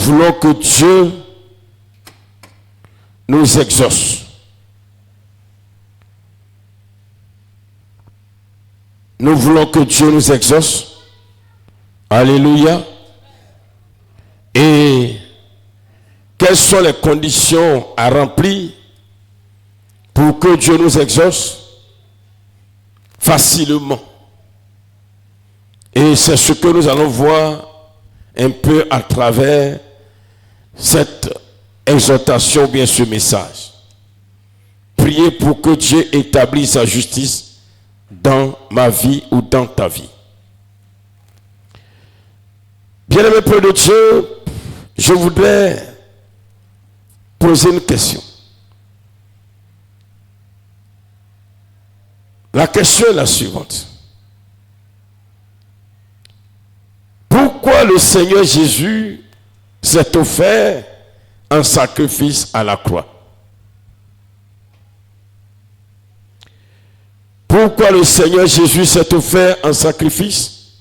voulons que Dieu nous exauce. Nous voulons que Dieu nous exauce. Alléluia. Et quelles sont les conditions à remplir pour que Dieu nous exauce? Facilement. Et c'est ce que nous allons voir un peu à travers cette exhortation, bien ce message. Priez pour que Dieu établisse sa justice dans ma vie ou dans ta vie. Bien-aimé peuple de Dieu, je voudrais poser une question. La question est la suivante. Pourquoi le Seigneur Jésus s'est offert un sacrifice à la croix? Pourquoi le Seigneur Jésus s'est offert un sacrifice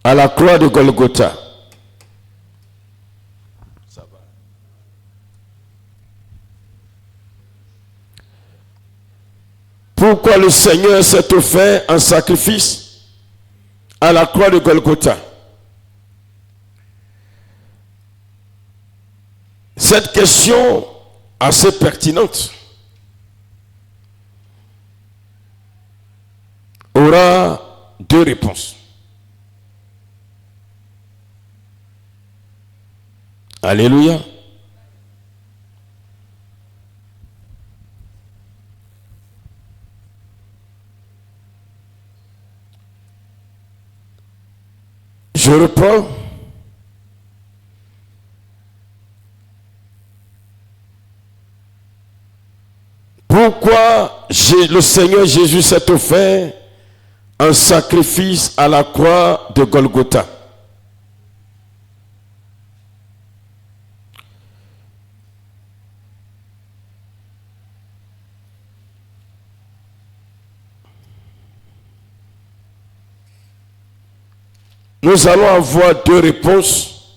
à la croix de Golgotha? Ça va. Pourquoi le Seigneur s'est offert un sacrifice à la croix de Golgotha? Cette question assez pertinente aura deux réponses. Alléluia. Je reprends. Pourquoi le Seigneur Jésus s'est offert un sacrifice à la croix de Golgotha? Nous allons avoir deux réponses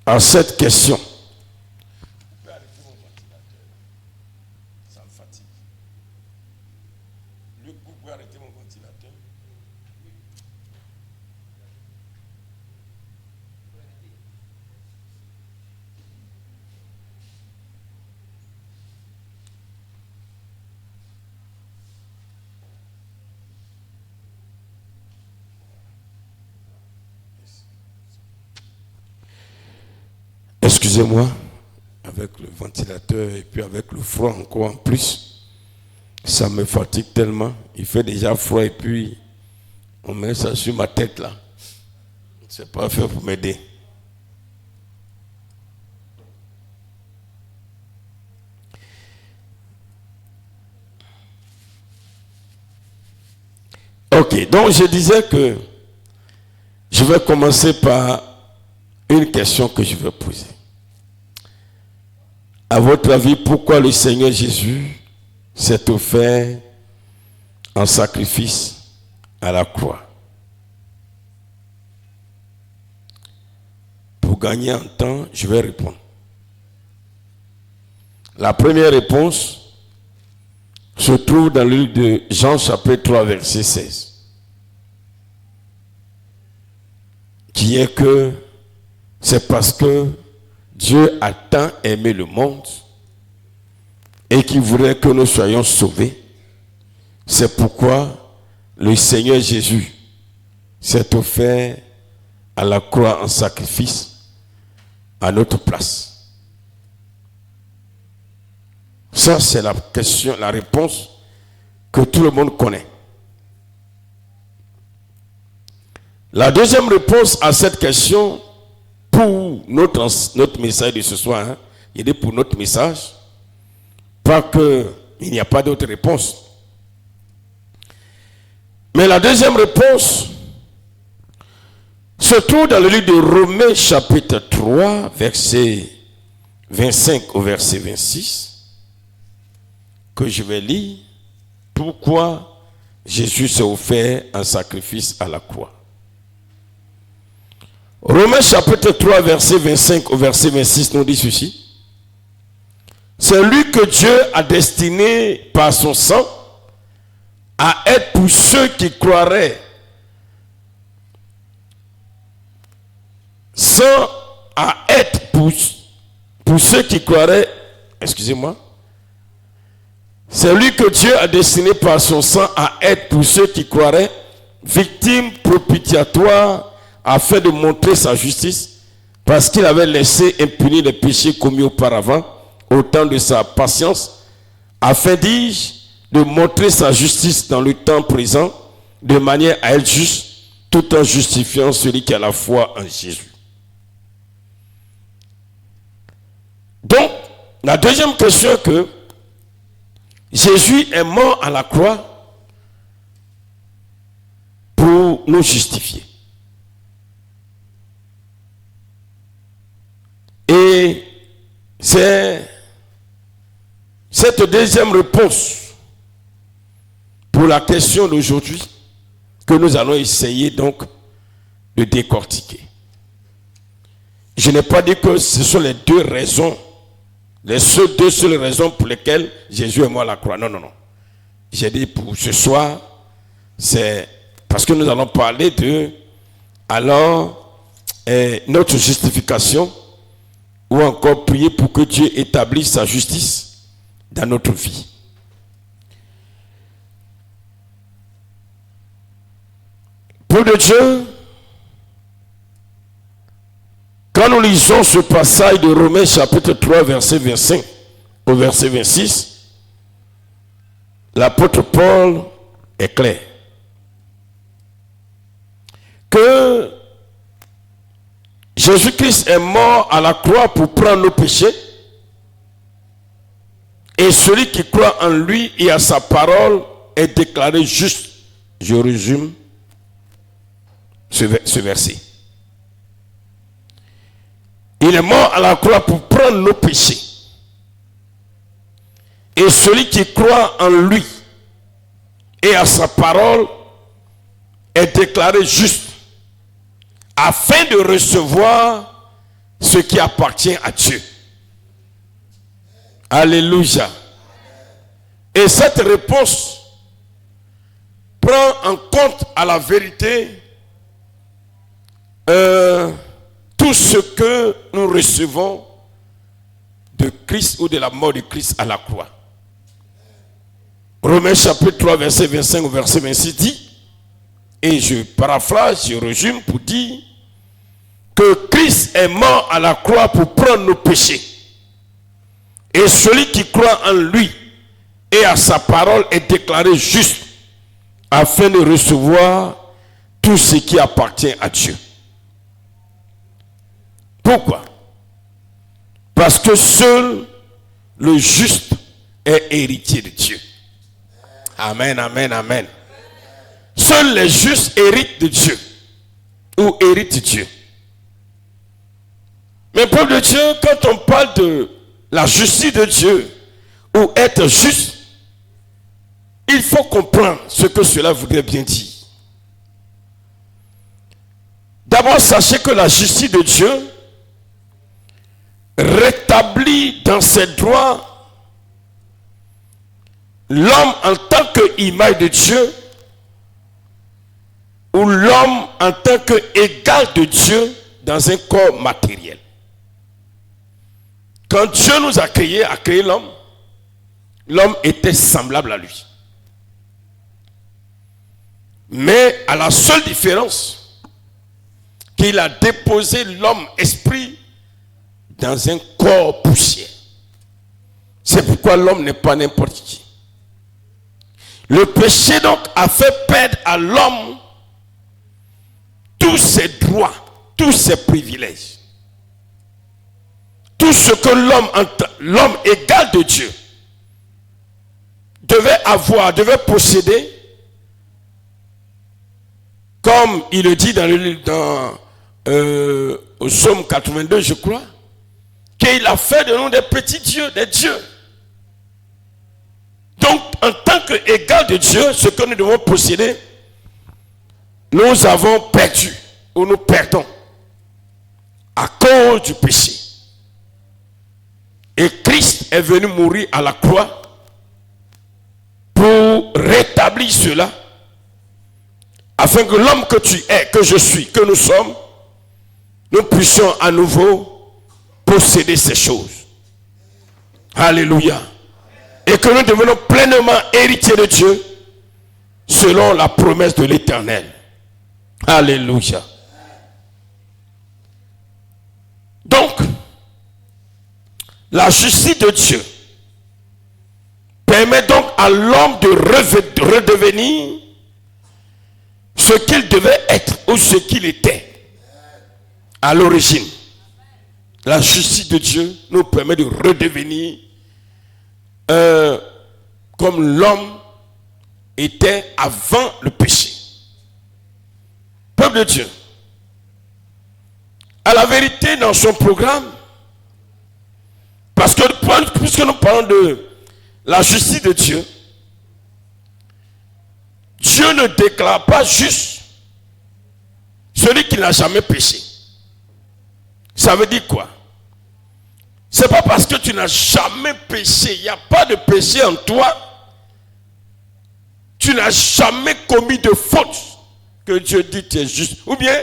à cette question. Excusez-moi, avec le ventilateur et puis avec le froid encore en plus, ça me fatigue tellement. Il fait déjà froid et puis on met ça sur ma tête là. C'est pas fait pour m'aider. Ok, donc je disais que je vais commencer par une question que je vais poser. À votre avis, pourquoi le Seigneur Jésus s'est offert en sacrifice à la croix? Pour gagner en temps, je vais répondre. La première réponse se trouve dans le livre de Jean chapitre 3 verset 16. Qui est que c'est parce que Dieu a tant aimé le monde et qu'il voudrait que nous soyons sauvés. C'est pourquoi le Seigneur Jésus s'est offert à la croix en sacrifice à notre place. Ça, c'est la question, la réponse que tout le monde connaît. La deuxième réponse à cette question, pour notre message de ce soir, hein, il est pour notre message, pas qu'il n'y a pas d'autre réponse. Mais la deuxième réponse se trouve dans le livre de Romains chapitre 3, verset 25 au verset 26, que je vais lire. Pourquoi Jésus s'est offert un sacrifice à la croix? Romains chapitre 3, verset 25 au verset 26 nous dit ceci. C'est lui que Dieu a destiné par son sang à être pour ceux qui croiraient sans à être pour ceux qui croiraient, excusez-moi, c'est lui que Dieu a destiné par son sang à être pour ceux qui croiraient victime propitiatoire afin de montrer sa justice parce qu'il avait laissé impunis les péchés commis auparavant au temps de sa patience afin, dis-je, de montrer sa justice dans le temps présent de manière à être juste tout en justifiant celui qui a la foi en Jésus. Donc, la deuxième question est que Jésus est mort à la croix pour nous justifier. Et c'est cette deuxième réponse pour la question d'aujourd'hui que nous allons essayer donc de décortiquer. Je n'ai pas dit que ce sont les deux raisons, les deux seules raisons pour lesquelles Jésus est mort à la croix. Non, non, non. J'ai dit pour ce soir, c'est parce que nous allons parler de notre justification ou encore prier pour que Dieu établisse sa justice dans notre vie. Pour de Dieu, quand nous lisons ce passage de Romains chapitre 3 verset 25 au verset 26, l'apôtre Paul est clair que Jésus-Christ est mort à la croix pour prendre nos péchés et celui qui croit en lui et à sa parole est déclaré juste. Je résume ce verset. Il est mort à la croix pour prendre nos péchés. Et celui qui croit en lui et à sa parole est déclaré juste afin de recevoir ce qui appartient à Dieu. Alléluia. Et cette réponse prend en compte à la vérité tout ce que nous recevons de Christ ou de la mort de Christ à la croix. Romains chapitre 3 verset 25 au verset 26 dit, et je paraphrase, je résume pour dire que Christ est mort à la croix pour prendre nos péchés. Et celui qui croit en lui et à sa parole est déclaré juste afin de recevoir tout ce qui appartient à Dieu. Pourquoi? Parce que seul le juste est héritier de Dieu. Amen, amen, amen. Seuls les justes héritent de Dieu ou héritent de Dieu. Mais peuple de Dieu, quand on parle de la justice de Dieu ou être juste, il faut comprendre ce que cela voudrait bien dire. D'abord, sachez que la justice de Dieu rétablit dans ses droits l'homme en tant qu'image de Dieu ou l'homme en tant qu'égal de Dieu dans un corps matériel. Quand Dieu nous a créé l'homme, l'homme était semblable à lui. Mais à la seule différence qu'il a déposé l'homme esprit dans un corps poussière. C'est pourquoi l'homme n'est pas n'importe qui. Le péché donc a fait perdre à l'homme tous ses droits, tous ses privilèges. Tout ce que l'homme égal de Dieu devait avoir, devait posséder, comme il le dit au psaume 82, je crois, qu'il a fait de nous des petits dieux, des dieux. Donc, en tant qu'égal de Dieu, ce que nous devons posséder, nous avons perdu, ou nous perdons. à cause du péché. Et Christ est venu mourir à la croix pour rétablir cela, afin que l'homme que tu es, que je suis, que nous sommes, nous puissions à nouveau posséder ces choses. Alléluia. Et que nous devenons pleinement héritiers de Dieu selon la promesse de l'Éternel. Alléluia. Donc, la justice de Dieu permet donc à l'homme de redevenir ce qu'il devait être ou ce qu'il était à l'origine. La justice de Dieu nous permet de redevenir comme l'homme était avant le péché. Peuple de Dieu, à la vérité dans son programme, parce que puisque nous parlons de la justice de Dieu, Dieu ne déclare pas juste celui qui n'a jamais péché. Ça veut dire quoi? C'est pas parce que tu n'as jamais péché, il n'y a pas de péché en toi, tu n'as jamais commis de faute que Dieu dit que tu es juste. Ou bien,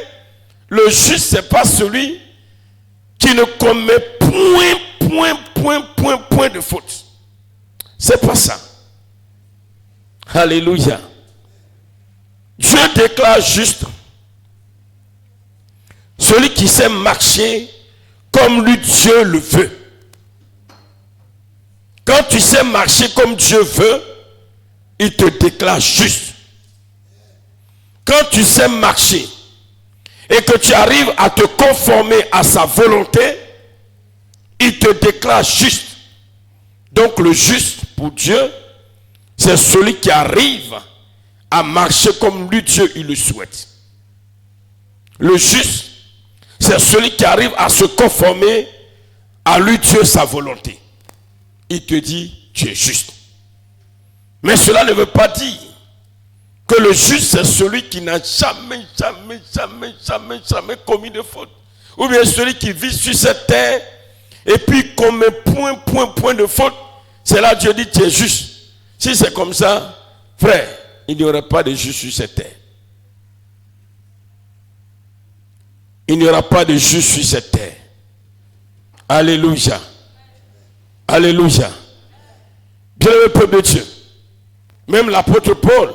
le juste, c'est pas celui qui ne commet point de faute. C'est pas ça. Alléluia. Dieu déclare juste celui qui sait marcher comme lui Dieu le veut. Quand tu sais marcher comme Dieu veut, il te déclare juste. Quand tu sais marcher et que tu arrives à te conformer à sa volonté, il te déclare juste. Donc le juste pour Dieu, c'est celui qui arrive à marcher comme lui Dieu il le souhaite. Le juste, c'est celui qui arrive à se conformer à lui Dieu sa volonté. Il te dit, tu es juste. Mais cela ne veut pas dire que le juste, c'est celui qui n'a jamais commis de faute. Ou bien celui qui vit sur cette terre et puis commet point de faute. C'est là Dieu dit, tu es juste. Si c'est comme ça, frère, il n'y aurait pas de juste sur cette terre. Il n'y aura pas de juste sur cette terre. Alléluia. Alléluia. Bien-aimé peuple de Dieu. Même l'apôtre Paul,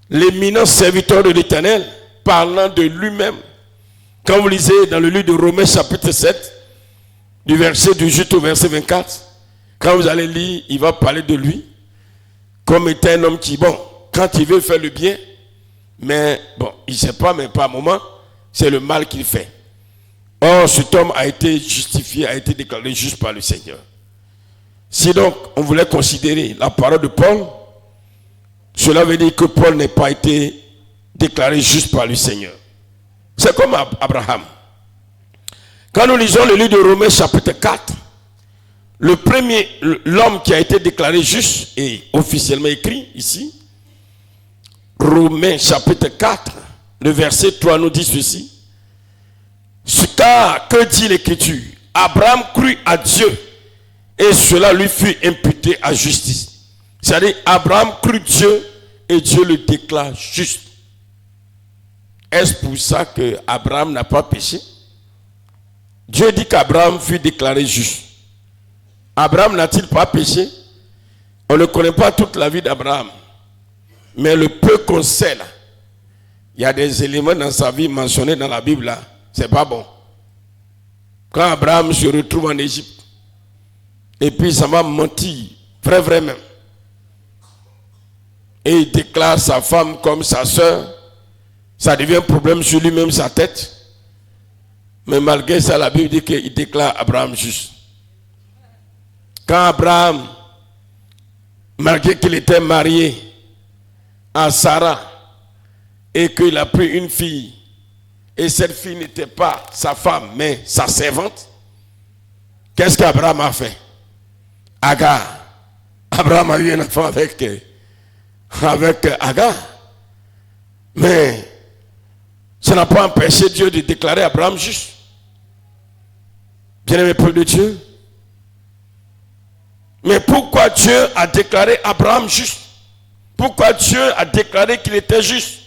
l'éminent serviteur de l'Éternel, parlant de lui-même, quand vous lisez dans le livre de Romains chapitre 7, du verset 18 au verset 24, quand vous allez lire, il va parler de lui comme étant un homme qui, bon, quand il veut faire le bien, mais bon, il ne sait pas, mais par moment, c'est le mal qu'il fait. Or, cet homme a été justifié, a été déclaré juste par le Seigneur. Si donc, on voulait considérer la parole de Paul, cela veut dire que Paul n'a pas été déclaré juste par le Seigneur. C'est comme Abraham. Quand nous lisons le livre de Romains chapitre 4, l'homme qui a été déclaré juste et officiellement écrit ici, Romains chapitre 4, le verset 3 nous dit ceci. Car, que dit l'Écriture? Abraham crut à Dieu et cela lui fut imputé à justice. C'est-à-dire, Abraham crut Dieu et Dieu le déclare juste. Est-ce pour ça que Abraham n'a pas péché? Dieu dit qu'Abraham fut déclaré juste. Abraham n'a-t-il pas péché? On ne connaît pas toute la vie d'Abraham. Mais le peu qu'on sait là, il y a des éléments dans sa vie mentionnés dans la Bible là, c'est pas bon. Quand Abraham se retrouve en Égypte, et puis ça m'a menti, vrai même. Et il déclare sa femme comme sa soeur, ça devient un problème sur lui-même, sa tête. Mais malgré ça, la Bible dit qu'il déclare Abraham juste. Quand Abraham, malgré qu'il était marié à Sarah, et qu'il a pris une fille, et cette fille n'était pas sa femme, mais sa servante, qu'est-ce qu'Abraham a fait? Agar. Abraham a eu un enfant avec Agar. Mais Ça n'a pas empêché Dieu de déclarer Abraham juste. Bien-aimé peuple de Dieu. Mais pourquoi Dieu a déclaré Abraham juste? Pourquoi Dieu a déclaré qu'il était juste?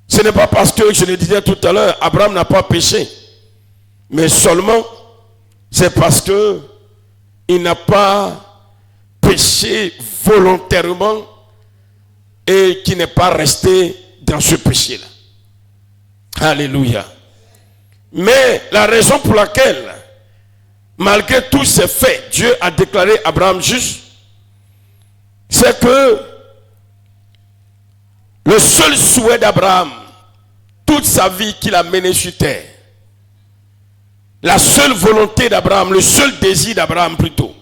Ce n'est pas parce que, je le disais tout à l'heure, Abraham n'a pas péché. Mais seulement, c'est parce que il n'a pas péché volontairement et qu'il n'est pas resté dans ce péché-là. Alléluia. Mais la raison pour laquelle, malgré tous ces faits, Dieu a déclaré Abraham juste, c'est que le seul souhait d'Abraham, toute sa vie qu'il a menée sur terre, la seule volonté d'Abraham, le seul désir d'Abraham plutôt,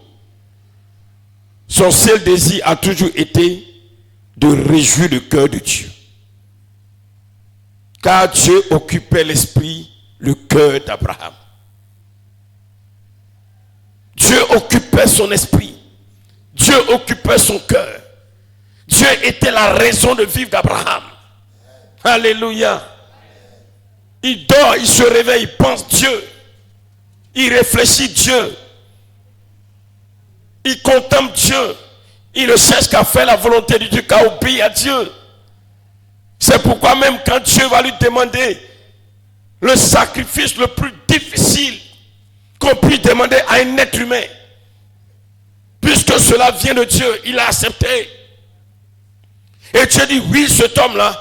son seul désir a toujours été de réjouir le cœur de Dieu. Car Dieu occupait l'esprit, le cœur d'Abraham. Dieu occupait son esprit. Dieu occupait son cœur. Dieu était la raison de vivre d'Abraham. Alléluia. Il dort, il se réveille, il pense Dieu. Il réfléchit Dieu. Il contemple Dieu. Il ne cherche qu'à faire la volonté de Dieu, qu'à obéir à Dieu. C'est pourquoi même quand Dieu va lui demander le sacrifice le plus difficile qu'on puisse demander à un être humain, puisque cela vient de Dieu, il a accepté. Et Dieu dit, oui, cet homme-là,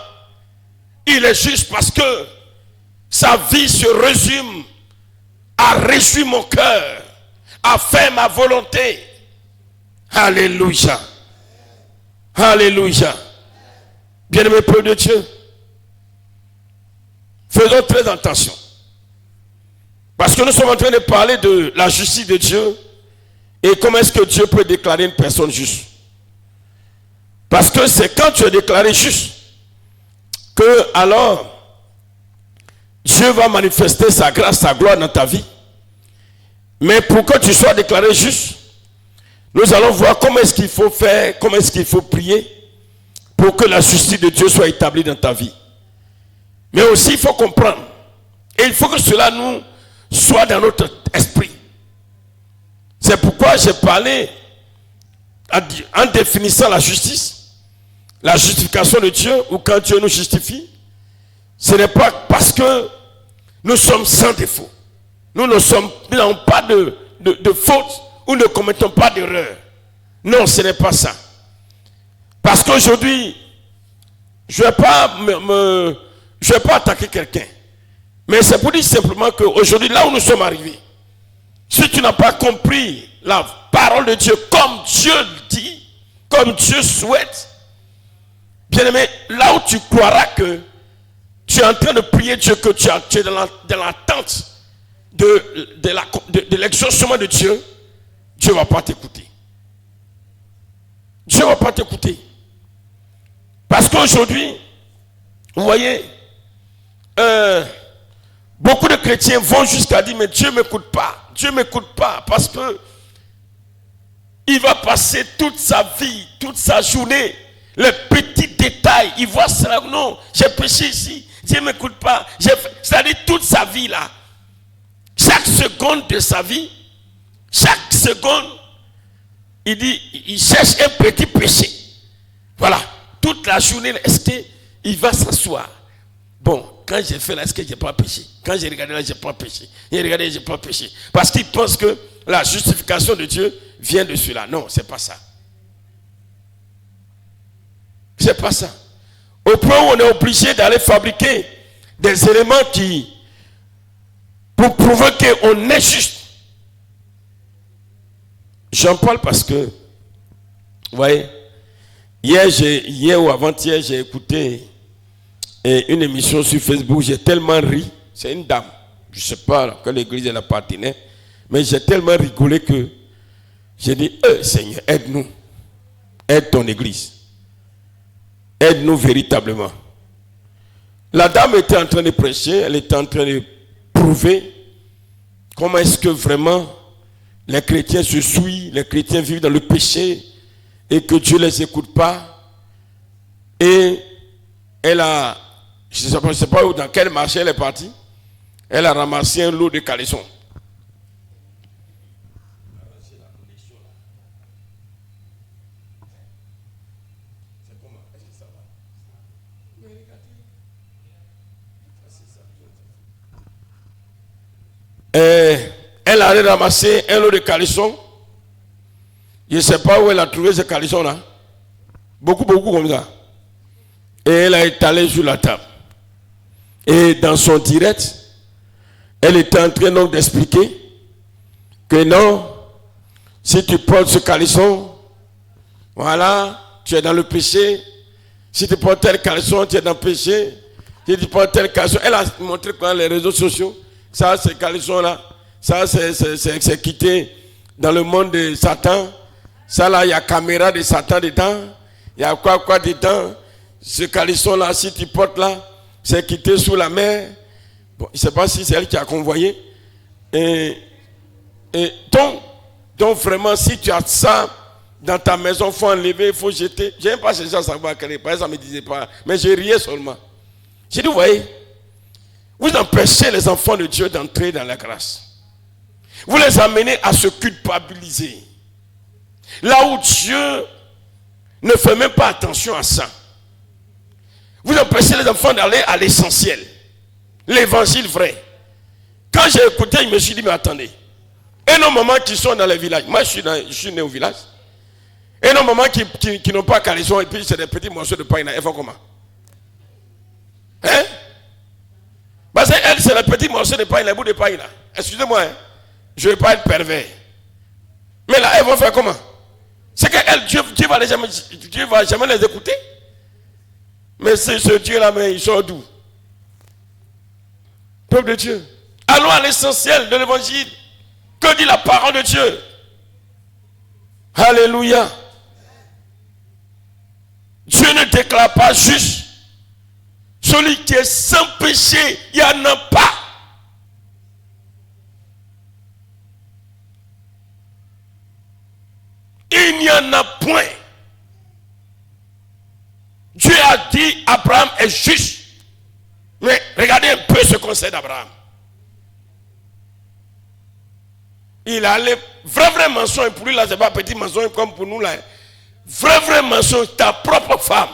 il est juste parce que sa vie se résume à réjouir mon cœur, à faire ma volonté. Alléluia. Alléluia. Bien-aimés peuple de Dieu, faisons très attention. Parce que nous sommes en train de parler de la justice de Dieu et comment est-ce que Dieu peut déclarer une personne juste. Parce que c'est quand tu es déclaré juste que alors Dieu va manifester sa grâce, sa gloire dans ta vie. Mais pour que tu sois déclaré juste, nous allons voir comment est-ce qu'il faut faire, comment est-ce qu'il faut prier pour que la justice de Dieu soit établie dans ta vie. Mais aussi il faut comprendre, et il faut que cela nous soit dans notre esprit. C'est pourquoi j'ai parlé en définissant la justice, la justification de Dieu, ou quand Dieu nous justifie, ce n'est pas parce que nous sommes sans défaut. Nous n'avons pas de faute ou ne commettons pas d'erreur. Non, ce n'est pas ça. Parce qu'aujourd'hui, je ne vais pas attaquer quelqu'un. Mais c'est pour dire simplement qu'aujourd'hui, là où nous sommes arrivés, si tu n'as pas compris la parole de Dieu comme Dieu dit, comme Dieu souhaite, bien aimé, là où tu croiras que tu es en train de prier Dieu, que tu es dans l'attente de l'exaucement de Dieu, Dieu ne va pas t'écouter. Dieu ne va pas t'écouter. Parce qu'aujourd'hui, vous voyez, beaucoup de chrétiens vont jusqu'à dire, mais Dieu ne m'écoute pas. Dieu ne m'écoute pas parce que il va passer toute sa vie, toute sa journée, les petits détails. Il voit cela, non, j'ai péché ici, Dieu ne m'écoute pas. C'est-à-dire toute sa vie là. Chaque seconde de sa vie, chaque seconde, il dit, il cherche un petit péché. Voilà. Toute la journée, est-ce qu'il va s'asseoir? Bon, quand j'ai fait là, est-ce que j'ai pas péché? Quand j'ai regardé là, j'ai pas péché. J'ai regardé, j'ai pas péché. Parce qu'il pense que la justification de Dieu vient de cela. Non, c'est pas ça. C'est pas ça. Au point où on est obligé d'aller fabriquer des éléments pour prouver qu'on est juste. J'en parle parce que, vous voyez, hier ou avant-hier, j'ai écouté une émission sur Facebook, j'ai tellement ri. C'est une dame, je ne sais pas à quelle église elle appartenait, mais j'ai tellement rigolé que j'ai dit, Seigneur, aide-nous, aide ton église, aide-nous véritablement. La dame était en train de prêcher, elle était en train de prouver comment est-ce que vraiment les chrétiens se souillent, les chrétiens vivent dans le péché et que Dieu ne les écoute pas. Et elle a Je ne sais pas où, dans quel marché elle est partie. Elle a ramassé un lot de caleçons. Et elle a ramassé un lot de caleçons. Je ne sais pas où elle a trouvé ces caleçons-là. Beaucoup comme ça. Et elle a étalé sur la table. Et dans son direct, elle était en train donc d'expliquer que non, si tu portes ce caleçon, voilà, tu es dans le péché. Si tu portes tel caleçon, tu es dans le péché. Si tu portes tel caleçon, elle a montré dans les réseaux sociaux, ça c'est caleçon-là, ça c'est quitté dans le monde de Satan. Ça là, il y a caméra de Satan dedans. Il y a quoi dedans. Ce caleçon-là, si tu portes là, c'est quitté sous la mer. Bon, je ne sais pas si c'est elle qui a convoyé. Et donc vraiment, si tu as ça dans ta maison, il faut enlever, il faut jeter. Je n'aime pas ces gens, ça va créer. Par exemple, ça ne me disait pas. Mais je riais seulement. J'ai dit, vous voyez, vous empêchez les enfants de Dieu d'entrer dans la grâce. Vous les amenez à se culpabiliser. Là où Dieu ne fait même pas attention à ça. Vous empêchez les enfants d'aller à l'essentiel. L'évangile vrai. Quand j'ai écouté, je me suis dit, mais attendez. Et nos mamans qui sont dans les villages. Moi, je suis né au village. Et nos mamans qui n'ont pas caleçon, et puis c'est des petits morceaux de pain. Elles font comment? Hein? Parce qu'elles, c'est les petits morceaux de pain, les bouts de pain. Excusez-moi, hein? Je ne vais pas être pervers. Mais là, elles vont faire comment? C'est qu'elles, Dieu va jamais les écouter. Mais c'est ce Dieu-là, mais il sort d'où? Peuple de Dieu. Allons à l'essentiel de l'évangile. Que dit la parole de Dieu? Alléluia. Dieu ne déclare pas juste. Celui qui est sans péché, il n'y en a pas. Il n'y en a point. Dieu a dit Abraham est juste. Mais regardez un peu ce conseil d'Abraham. Il a les vrais mensonges. Pour lui là, c'est pas petit mensonge comme pour nous là. Vrai mensonge, ta propre femme.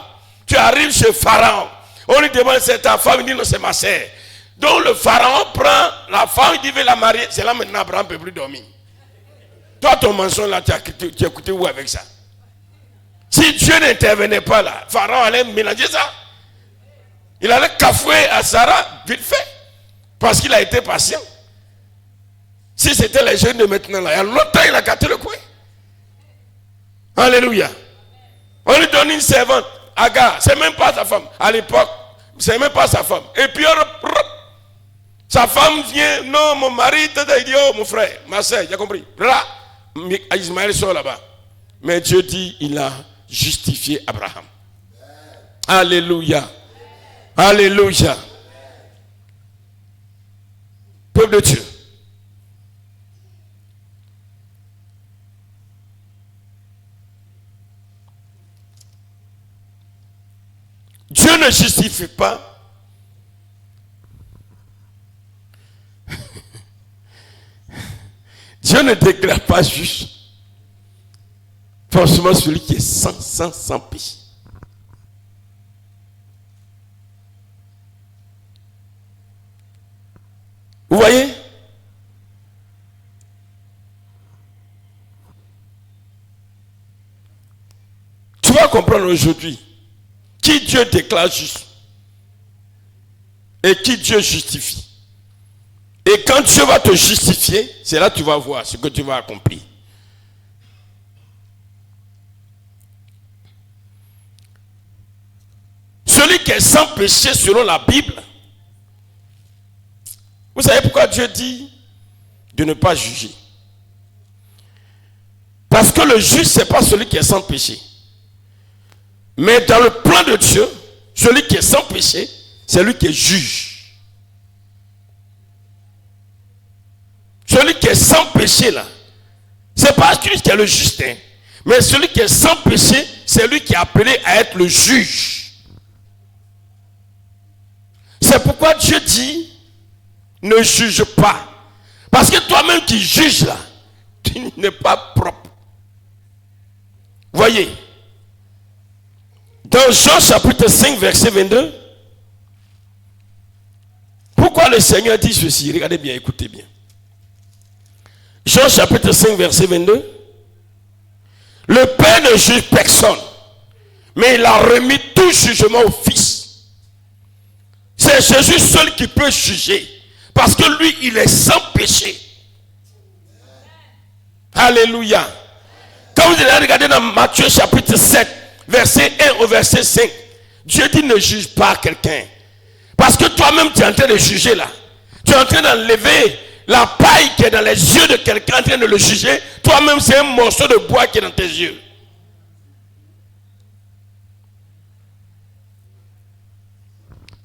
Tu arrives chez Pharaon. On lui demande c'est ta femme, il dit non, c'est ma sœur. Donc le Pharaon prend la femme, il dit veut la marier. C'est là maintenant Abraham ne peut plus dormir. Toi, ton mensonge là, tu as écouté où avec ça? Si Dieu n'intervenait pas là, Pharaon allait mélanger ça. Il allait cafouer à Sarah, vite fait. Parce qu'il a été patient. Si c'était les jeunes de maintenant là, il y a longtemps il a gâté le coin. Alléluia. On lui donne une servante, Agar, c'est même pas sa femme. À l'époque, c'est même pas sa femme. Et puis, sa femme vient, non, mon mari, il dit, oh mon frère, ma soeur, j'ai compris. Là, Ismaël sort là-bas. Mais Dieu dit, il a justifié Abraham. Alléluia. Alléluia. Peuple de Dieu. Dieu ne justifie pas. Dieu ne déclare pas juste forcément celui qui est sans péché. Vous voyez? Tu vas comprendre aujourd'hui qui Dieu déclare juste et qui Dieu justifie. Et quand Dieu va te justifier, c'est là que tu vas voir ce que tu vas accomplir. Celui qui est sans péché selon la Bible, vous savez pourquoi Dieu dit de ne pas juger? Parce que le juge, ce n'est pas celui qui est sans péché. Mais dans le plan de Dieu, celui qui est sans péché, c'est lui qui est juge. Celui qui est sans péché là, c'est pas celui qui est le juste, hein, mais celui qui est sans péché, c'est lui qui est appelé à être le juge. C'est pourquoi Dieu dit, ne juge pas. Parce que toi-même qui juges là, tu n'es pas propre. Voyez, dans Jean chapitre 5, verset 22, pourquoi le Seigneur dit ceci? Regardez bien, écoutez bien. Jean chapitre 5, verset 22. Le Père ne juge personne, mais il a remis tout jugement au Fils. C'est Jésus seul qui peut juger, parce que lui, il est sans péché. Alléluia. Quand vous allez regarder dans Matthieu chapitre 7, verset 1 au verset 5, Dieu dit ne juge pas quelqu'un. Parce que toi-même, tu es en train de juger là. Tu es en train d'enlever la paille qui est dans les yeux de quelqu'un, en train de le juger. Toi-même, c'est un morceau de bois qui est dans tes yeux.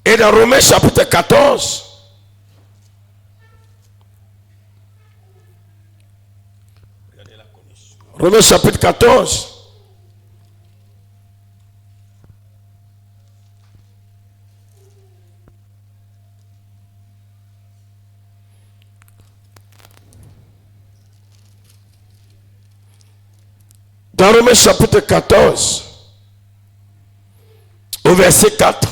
Et dans Romains chapitre 14, Romains chapitre 14, dans Romains chapitre 14, au verset 4,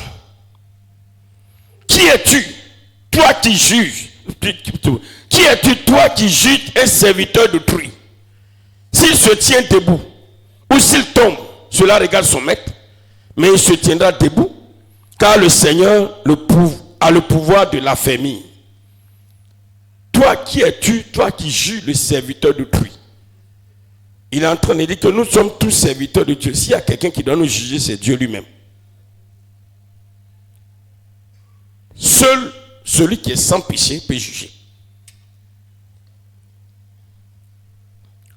qui es-tu, toi qui juges? Qui es-tu, toi qui juges un serviteur d'autrui? S'il se tient debout ou s'il tombe, cela regarde son maître, mais il se tiendra debout, car le Seigneur a le pouvoir de l'affermir. Toi, qui es-tu, toi qui juges le serviteur d'autrui? Il est en train de dire que nous sommes tous serviteurs de Dieu. S'il y a quelqu'un qui doit nous juger, c'est Dieu lui-même. Seul celui qui est sans péché peut juger.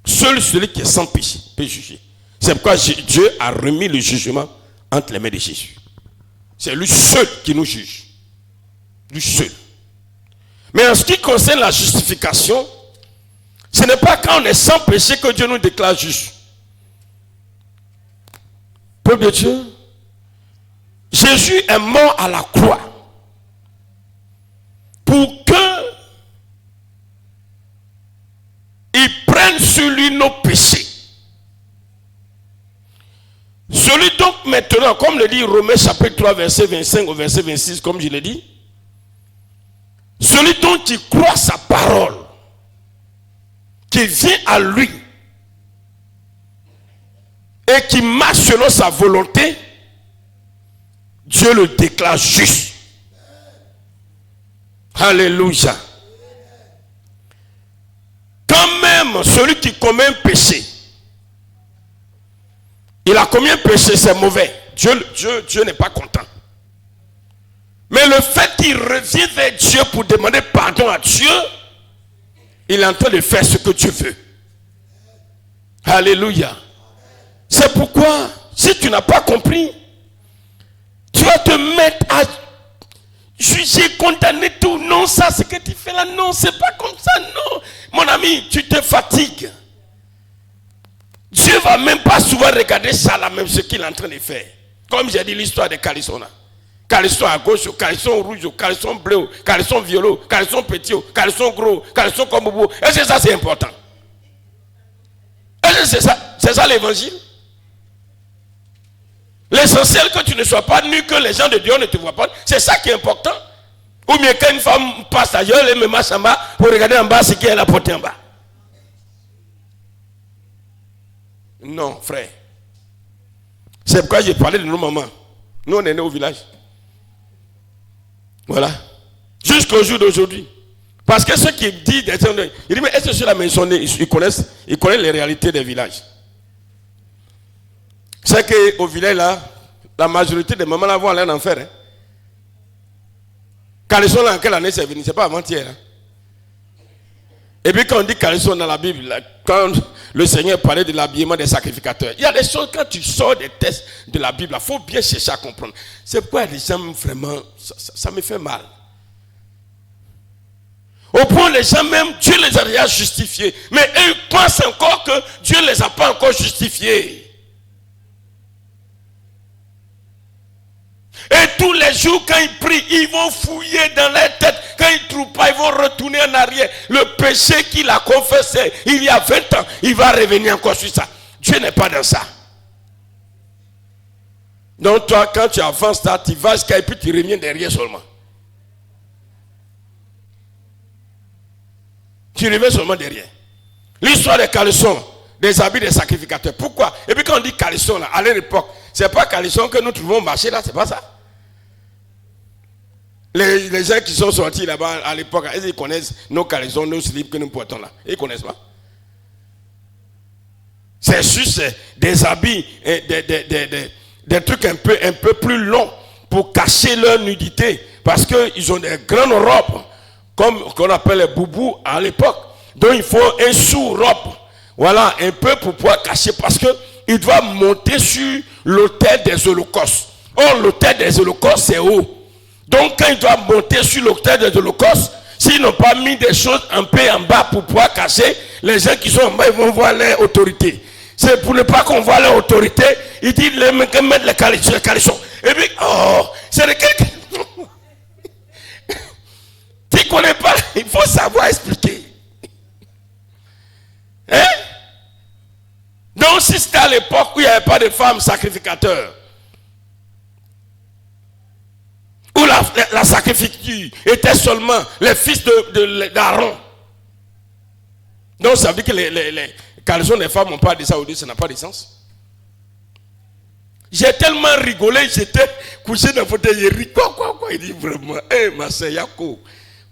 Seul celui qui est sans péché peut juger. C'est pourquoi Dieu a remis le jugement entre les mains de Jésus. C'est lui seul qui nous juge. Lui seul. Mais en ce qui concerne la justification, ce n'est pas quand on est sans péché que Dieu nous déclare juste. Peuple de Dieu, Jésus est mort à la croix pour que il prenne sur lui nos péchés. Celui donc maintenant, comme le dit Romains chapitre 3, verset 25 au verset 26, comme je l'ai dit, celui dont il croit sa parole, qui vient à lui et qui marche selon sa volonté, Dieu le déclare juste. Alléluia. Quand même celui qui commet un péché, il a commis un péché, c'est mauvais. Dieu n'est pas content. Mais le fait qu'il revienne vers Dieu pour demander pardon à Dieu, il est en train de faire ce que Dieu veut. Alléluia. C'est pourquoi, si tu n'as pas compris, tu vas te mettre à juger, condamner tout. Non, ça, ce que tu fais là, non, c'est pas comme ça, non. Mon ami, tu te fatigues. Dieu va même pas souvent regarder ça là, même ce qu'il est en train de faire. Comme j'ai dit l'histoire de caleçon là. Caleçon à gauche, caleçon rouge, caleçon bleu, caleçon violet, caleçon petit, caleçon gros, caleçon comme bobo. Est-ce que ça c'est important? Est-ce que c'est ça l'évangile? L'essentiel que tu ne sois pas nu, que les gens de Dieu ne te voient pas, c'est ça qui est important. Ou bien qu'une femme passe ailleurs, elle me marche en bas pour regarder en bas ce qu'elle a porté en bas. Non, frère. C'est pourquoi j'ai parlé de nos mamans. Nous, on est nés au village. Voilà. Jusqu'au jour d'aujourd'hui. Parce que ceux qui disent, ils disent, mais est-ce que ceux-là, ils connaissent les réalités des villages. C'est qu'au village, là, la majorité des mamans là vont aller en enfer. Hein. Caleçon, là, en quelle année c'est venu? C'est pas avant-hier. Hein. Et puis quand on dit caleçon dans la Bible, là, quand le Seigneur parlait de l'habillement des sacrificateurs, il y a des choses, quand tu sors des textes de la Bible, il faut bien chercher à comprendre. C'est pourquoi les gens, vraiment, ça me fait mal. Au point, les gens même, Dieu les a déjà justifiés. Mais eux, ils pensent encore que Dieu ne les a pas encore justifiés. Et tous les jours, quand ils prient, ils vont fouiller dans leur tête. Quand ils ne trouvent pas, ils vont retourner en arrière. Le péché qu'il a confessé il y a 20 ans, il va revenir encore sur ça. Dieu n'est pas dans ça. Donc toi, quand tu avances là, tu vas jusqu'à et puis tu reviens derrière seulement. Tu reviens seulement derrière. L'histoire des caleçons, des habits des sacrificateurs. Pourquoi? Et puis quand on dit caleçon là, à l'époque, c'est pas caleçon que nous trouvons au marché là, c'est pas ça. Les gens qui sont sortis là-bas à l'époque, ils connaissent nos caleçons, nos slips que nous portons là. Ils connaissent pas. C'est juste des habits, des trucs un peu plus longs pour cacher leur nudité. Parce qu'ils ont des grandes robes, comme qu'on appelle les boubous à l'époque. Donc il faut un sous-robe. Voilà, un peu pour pouvoir cacher. Parce qu'ils doivent monter sur l'autel des holocaustes. Or, l'autel des holocaustes, c'est haut. Donc quand ils doivent monter sur l'autel des holocaustes, s'ils n'ont pas mis des choses un peu en bas pour pouvoir cacher, les gens qui sont en bas, ils vont voir leur autorité. C'est pour ne pas qu'on voit leur autorité, ils disent mettre les caleçons. Et puis, oh, c'est de quelqu'un. Tu ne connais pas, il faut savoir expliquer. Hein? Donc si c'était à l'époque où il n'y avait pas de femmes sacrificateurs, où la sacrificature était seulement les fils d'Aaron. Donc ça veut dire que les caleçons des femmes n'ont pas de ça aujourd'hui, ça n'a pas de sens. J'ai tellement rigolé, j'étais couché dans le fauteuil, j'ai ri, quoi, il dit vraiment, ma sœur Yako,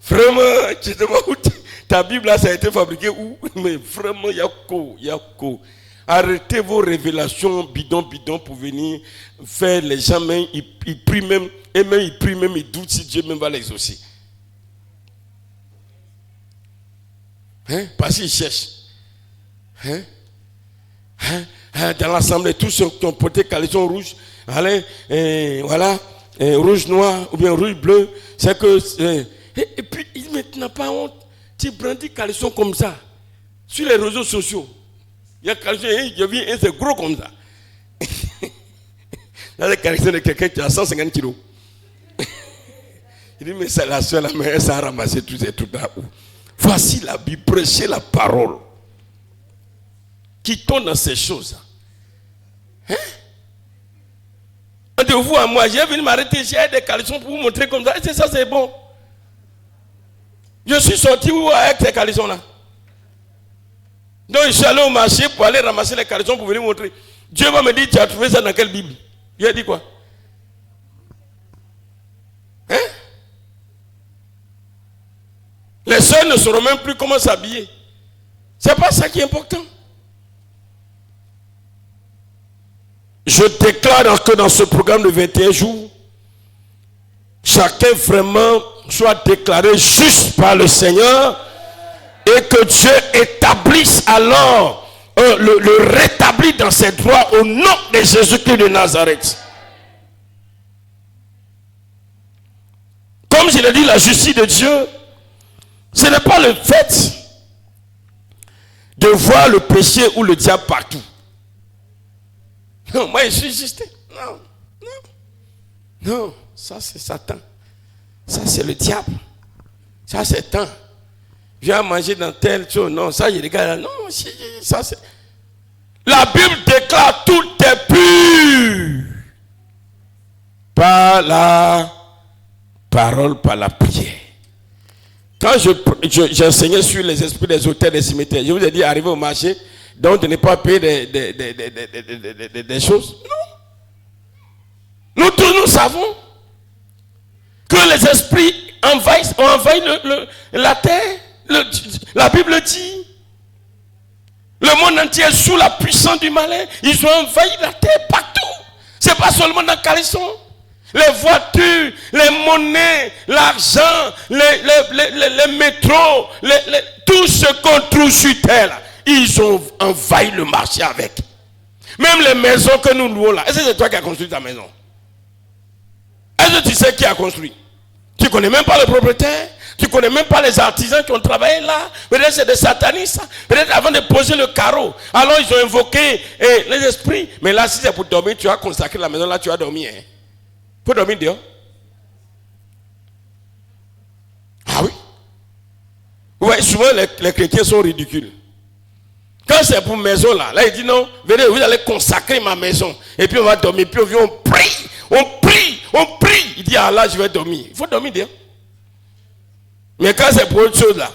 vraiment, tu te vois où ta Bible là, ça a été fabriqué où? Mais vraiment, Yako. Arrêtez vos révélations bidon pour venir faire les gens, même, ils prient même, et même ils prient même, ils doutent si Dieu même va les exaucer. Hein? Parce qu'ils cherchent. Dans l'assemblée, tous ceux qui ont porté caleçon rouge, allez, voilà, rouge noir ou bien rouge bleu, c'est que. Et puis, il n'a pas honte. Tu brandis caleçon comme ça, sur les réseaux sociaux. Il y a caleçon, je viens, c'est gros comme ça. Là, le caleçon de quelqu'un qui a 150 kilos. Il dit, mais c'est la soeur, mais elle s'est ramassé tous ces trucs là. Voici la Bible, prêchez la parole. Qui tombe dans ces choses. Hein? De vous à moi, j'ai venu m'arrêter, j'ai des caleçons pour vous montrer comme ça. Et c'est ça, c'est bon. Je suis sorti où avec ces caleçons là? Donc je suis allé au marché pour aller ramasser les caleçons pour venir montrer. Dieu va me dire, tu as trouvé ça dans quelle Bible? Je lui ai dit quoi? Hein? Les sœurs ne sauront même plus comment s'habiller. C'est pas ça qui est important. Je déclare que dans ce programme de 21 jours, chacun vraiment soit déclaré juste par le Seigneur et que Dieu établisse alors, le rétablit dans ses droits au nom de Jésus-Christ de Nazareth. Comme je l'ai dit, la justice de Dieu, ce n'est pas le fait de voir le péché ou le diable partout. Non, moi je suis juste. Non, ça c'est Satan. Ça c'est le diable. Ça c'est un. Viens manger dans telle chose. Non, ça je regarde. Non, ça c'est. La Bible déclare tout est pur par la parole, par la prière. Quand j'enseignais sur les esprits des hôtels, des cimetières, je vous ai dit, arriver au marché, donc de ne pas payer des choses. Non. Nous tous, nous savons que les esprits ont envahi la terre. La Bible dit, le monde entier est sous la puissance du malin. Ils ont envahi la terre partout. C'est pas seulement dans Calisson. Les voitures, les monnaies, l'argent, les métros, tout ce qu'on trouve sur terre, ils ont envahi le marché avec. Même les maisons que nous louons là. Est-ce que c'est toi qui as construit ta maison? Est-ce que tu sais qui a construit? Tu ne connais même pas le propriétaire. Tu ne connais même pas les artisans qui ont travaillé là. Peut-être c'est des satanistes. Peut-être avant de poser le carreau. Alors ils ont invoqué les esprits. Mais là, si c'est pour dormir, tu as consacré la maison là, tu as dormi. Hein? faut dormir dehors. Ah oui. Vous voyez, souvent les chrétiens sont ridicules. Quand c'est pour maison là, il dit non, venez, vous allez consacrer ma maison. Et puis on va dormir, puis on prie, on prie, on prie. Il dit, ah là, je vais dormir. Il faut dormir dehors. Mais quand c'est pour autre chose là,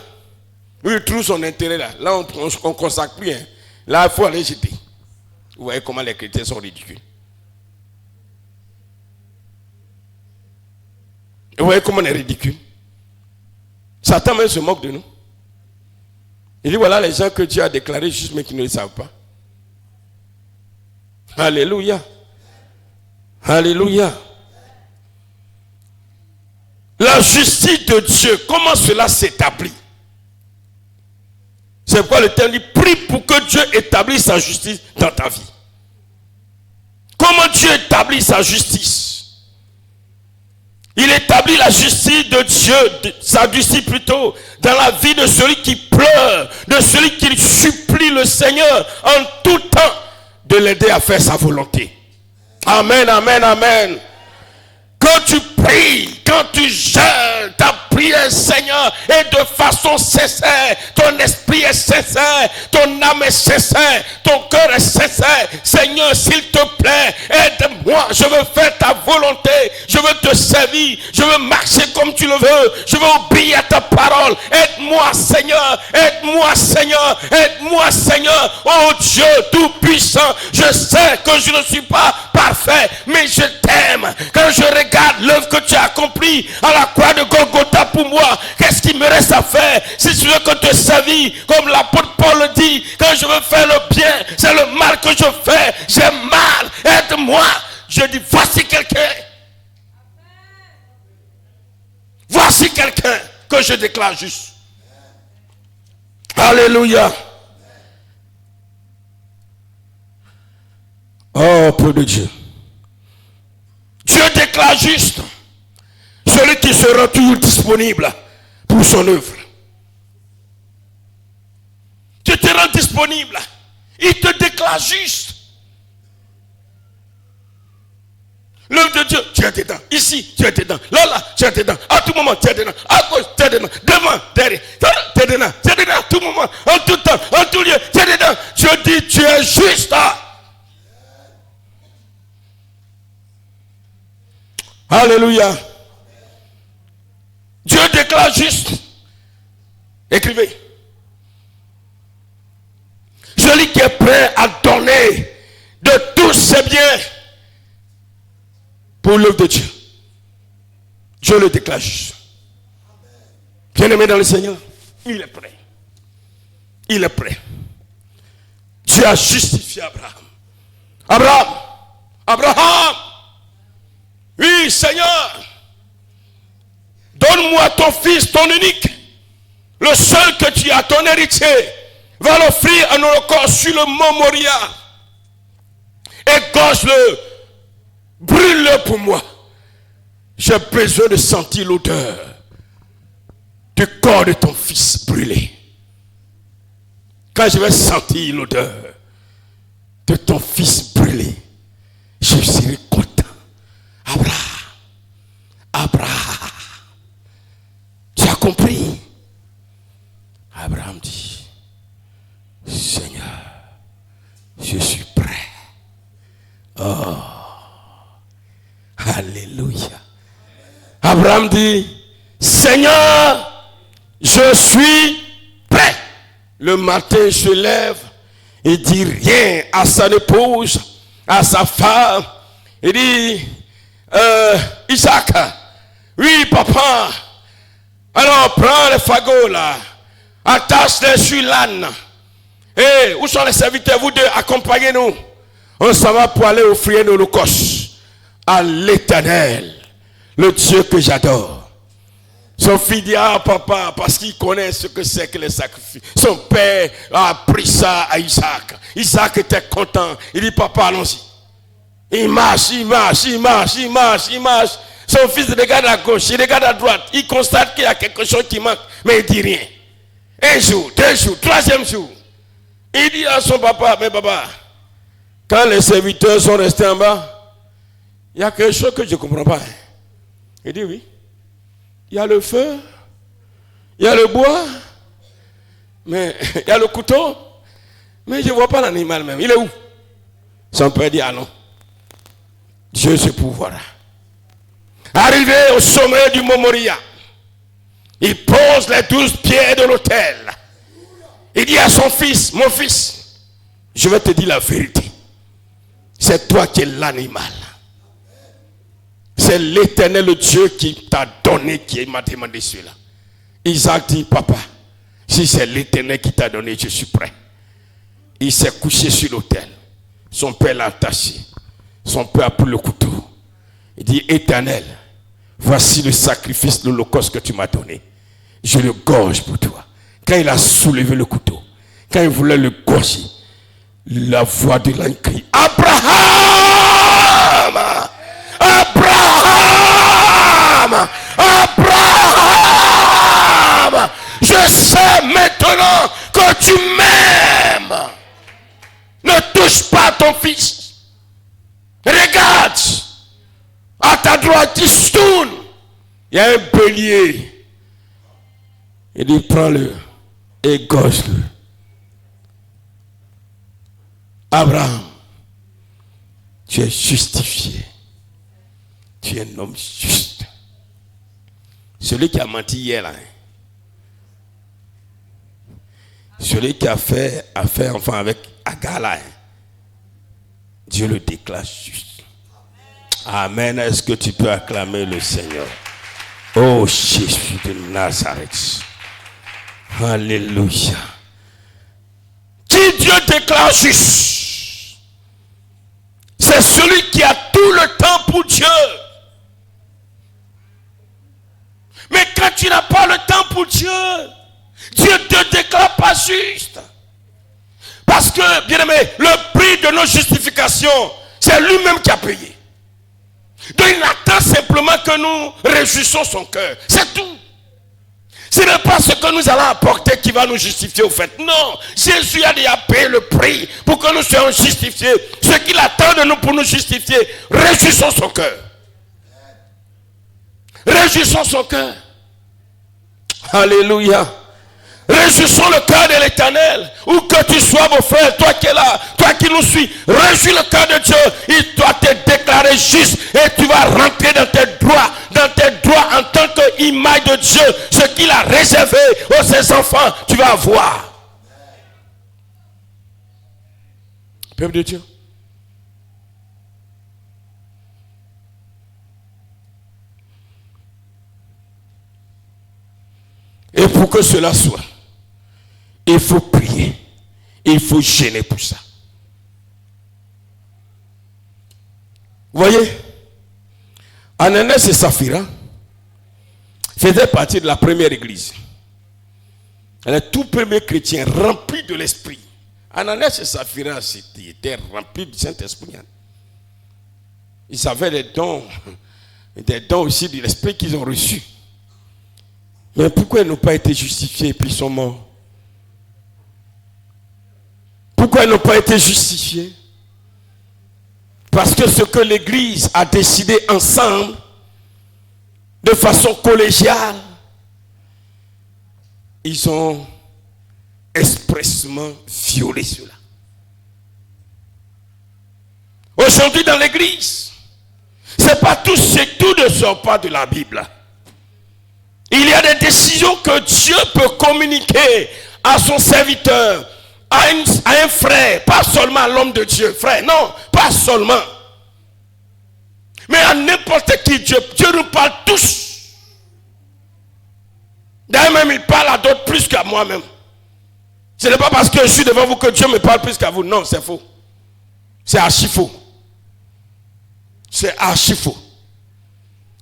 lui il trouve son intérêt là. Là, on ne consacre plus. Hein. Là, il faut aller jeter. Vous voyez comment les chrétiens sont ridicules. Vous voyez comment on est ridicule. Satan même se moque de nous. Il dit voilà les gens que Dieu a déclarés justes mais qui ne le savent pas. Alléluia. Alléluia. La justice de Dieu, comment cela s'établit? C'est pourquoi le terme dit prie pour que Dieu établisse sa justice dans ta vie. Comment Dieu établit sa justice? Il établit la justice de Dieu, sa justice plutôt, dans la vie de celui qui pleure, de celui qui supplie le Seigneur en tout temps de l'aider à faire sa volonté. Amen, amen, amen. Quand tu pries, quand tu jeûnes, ta prière, Seigneur, est de façon sincère. Ton esprit est sincère, ton âme est sincère, ton cœur est sincère. Seigneur, s'il te plaît, aide-moi. Je veux faire ta volonté. Je veux te servir. Je veux marcher comme tu le veux. Je veux obéir à ta parole. Aide-moi, Seigneur. Aide-moi, Seigneur. Aide-moi, Seigneur. Oh Dieu tout-puissant, je sais que je ne suis pas parfait, mais je t'aime. Quand je regarde l'œuvre que tu as accomplie à la croix de Golgotha pour moi, qu'est-ce qu'il me reste à faire? Si je veux que te servir, comme l'apôtre Paul le dit, quand je veux faire le bien, c'est le mal que je fais. J'ai mal, aide-moi. Je dis, voici quelqu'un. Voici quelqu'un que je déclare juste. Alléluia. Oh, peu de Dieu. Dieu déclare juste celui qui sera toujours disponible pour son œuvre. Tu te rends disponible. Il te déclare juste. L'œuvre de Dieu, tu es dedans. Ici, tu es dedans. Là, tu es dedans. À tout moment, tu es dedans. À gauche, tu es dedans. Devant, derrière. Tu es dedans. Tu es dedans à tout moment. En tout temps, en tout lieu, tu es dedans. Dieu dit, tu es juste. Alléluia. Dieu déclare juste. Écrivez. Celui qui est prêt à donner de tous ses biens pour l'œuvre de Dieu. Dieu le déclare juste. Bien-aimé dans le Seigneur, il est prêt. Il est prêt. Dieu a justifié Abraham. Abraham. Oui, Seigneur, donne-moi ton fils, ton unique, le seul que tu as, ton héritier, va l'offrir en holocauste sur le mont Moria. Égorge-le, brûle-le pour moi. J'ai besoin de sentir l'odeur du corps de ton fils brûlé. Quand je vais sentir l'odeur de ton fils brûlé, je serai content. Abraham, tu as compris? Abraham dit, Seigneur, je suis prêt. Oh, alléluia. Abraham dit, Seigneur, je suis prêt. Le matin, il se lève, il dit rien à sa épouse, à sa femme. Il dit, Isaac, oui papa, alors prends les fagots là, attache-les sur l'âne. Et où sont les serviteurs? Vous deux, accompagnez-nous. On s'en va pour aller offrir nos holocaustes à l'Éternel, le Dieu que j'adore. Son fils dit, ah papa, parce qu'il connaît ce que c'est que les sacrifices. Son père a appris ça à Isaac. Isaac était content. Il dit, papa, allons-y. Il marche. Son fils regarde à gauche, il regarde à droite. Il constate qu'il y a quelque chose qui manque, mais il ne dit rien. Un jour, 2 jours, 3e jour. Il dit à son papa, mais papa, quand les serviteurs sont restés en bas, Il y a quelque chose que je ne comprends pas. Il dit oui. Il y a le feu, il y a le bois, mais il y a le couteau, mais je ne vois pas l'animal même. Il est où? Son père dit, ah non, Dieu se pouvoira. Arrivé au sommet du Mont Moria, il pose les 12 pierres de l'autel. Il dit à son fils, mon fils, je vais te dire la vérité. C'est toi qui es l'animal. C'est l'Éternel Dieu qui t'a donné, qui m'a demandé cela. Isaac dit, papa, si c'est l'Éternel qui t'a donné, je suis prêt. Il s'est couché sur l'autel. Son père l'a attaché. Son père a pris le couteau. Il dit, Éternel, voici le sacrifice, l'holocauste que tu m'as donné. Je le gorge pour toi. Quand il a soulevé le couteau, quand il voulait le gorger, la voix de l'ange crie, Abraham! Abraham! Abraham! Je sais maintenant que tu m'aimes. Ne touche pas ton fils. Regarde. À ta droite, il se tourne. Il y a un bélier. Il dit, prends-le. Égorge-le. Abraham, tu es justifié. Tu es un homme juste. Celui qui a menti hier là. Celui qui a fait enfant avec Agar là. Dieu le déclare juste. Amen. Est-ce que tu peux acclamer le Seigneur? Oh Jésus de Nazareth. Alléluia. Qui Dieu déclare juste, c'est celui qui a tout le temps pour Dieu. Mais quand tu n'as pas le temps pour Dieu, Dieu ne te déclare pas juste. Parce que, bien aimé, le prix de nos justifications, c'est lui-même qui a payé. Donc il attend simplement que nous réjouissons son cœur. C'est tout. Ce n'est pas ce que nous allons apporter qui va nous justifier au fait. Non, Jésus a déjà payé le prix pour que nous soyons justifiés. Ce qu'il attend de nous pour nous justifier, réjouissons son cœur. Réjouissons son cœur. Alléluia. Réjouissons le cœur de l'Éternel. Où que tu sois, mon frère, toi qui es là, toi qui nous suis, réjouis le cœur de Dieu. Il doit te déclarer juste et tu vas rentrer dans tes droits en tant qu'image de Dieu. Ce qu'il a réservé aux ses enfants, tu vas avoir. Peuple de Dieu. Et pour que cela soit, il faut prier. Il faut gêner pour ça. Vous voyez, Ananias et Saphira faisaient partie de la première église. Les tout premiers chrétiens remplis de l'esprit. Ananias et Saphira étaient remplis du Saint-Esprit. Ils avaient des dons aussi de l'esprit qu'ils ont reçus. Mais pourquoi ils n'ont pas été justifiés et puis ils sont morts? Pourquoi ils n'ont pas été justifiés? Parce que ce que l'Église a décidé ensemble, de façon collégiale, ils ont expressément violé cela. Aujourd'hui dans l'Église, c'est pas tout ne sort pas de la Bible. Il y a des décisions que Dieu peut communiquer à son serviteur, à un frère, pas seulement à l'homme de Dieu, frère, non, pas seulement. Mais à n'importe qui, Dieu nous parle tous. D'ailleurs même, il parle à d'autres plus qu'à moi-même. Ce n'est pas parce que je suis devant vous que Dieu me parle plus qu'à vous. Non, c'est faux. C'est archi faux. C'est archi faux.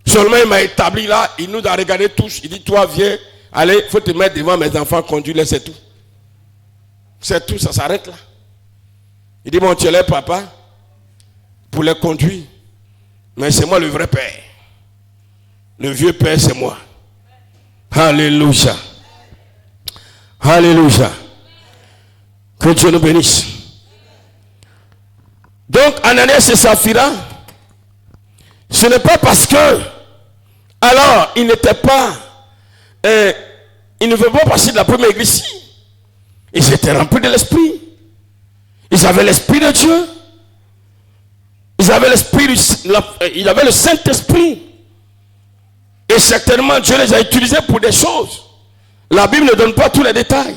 Seulement, il m'a établi là, il nous a regardé tous. Il dit, toi, viens, allez, il faut te mettre devant mes enfants, conduis-les, c'est tout. C'est tout, ça s'arrête là. Il dit, bon, tu es là, papa, pour les conduire. Mais c'est moi le vrai père. Le vieux père, c'est moi. Alléluia. Alléluia. Que Dieu nous bénisse. Donc, Ananias et Saphira Ce n'est pas parce que, alors, il n'était pas, il ne veut pas passer de la première église ici. Ils étaient remplis de l'esprit. Ils avaient l'esprit de Dieu. Ils avaient il avait le Saint-Esprit. Et certainement, Dieu les a utilisés pour des choses. La Bible ne donne pas tous les détails.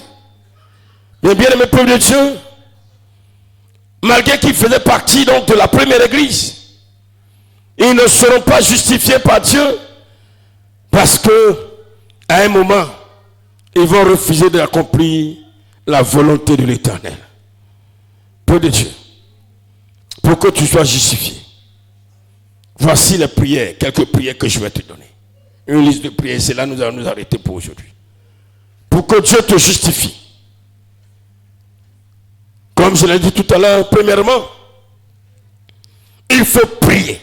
Mais bien aimé peuple de Dieu, malgré qu'ils faisaient partie donc de la première église, ils ne seront pas justifiés par Dieu parce que à un moment, ils vont refuser d'accomplir la volonté de l'Éternel. Peuple de Dieu, pour que tu sois justifié, voici les prières, quelques prières que je vais te donner. Une liste de prières, c'est là que nous allons nous arrêter pour aujourd'hui. Pour que Dieu te justifie. Comme je l'ai dit tout à l'heure, premièrement, il faut prier.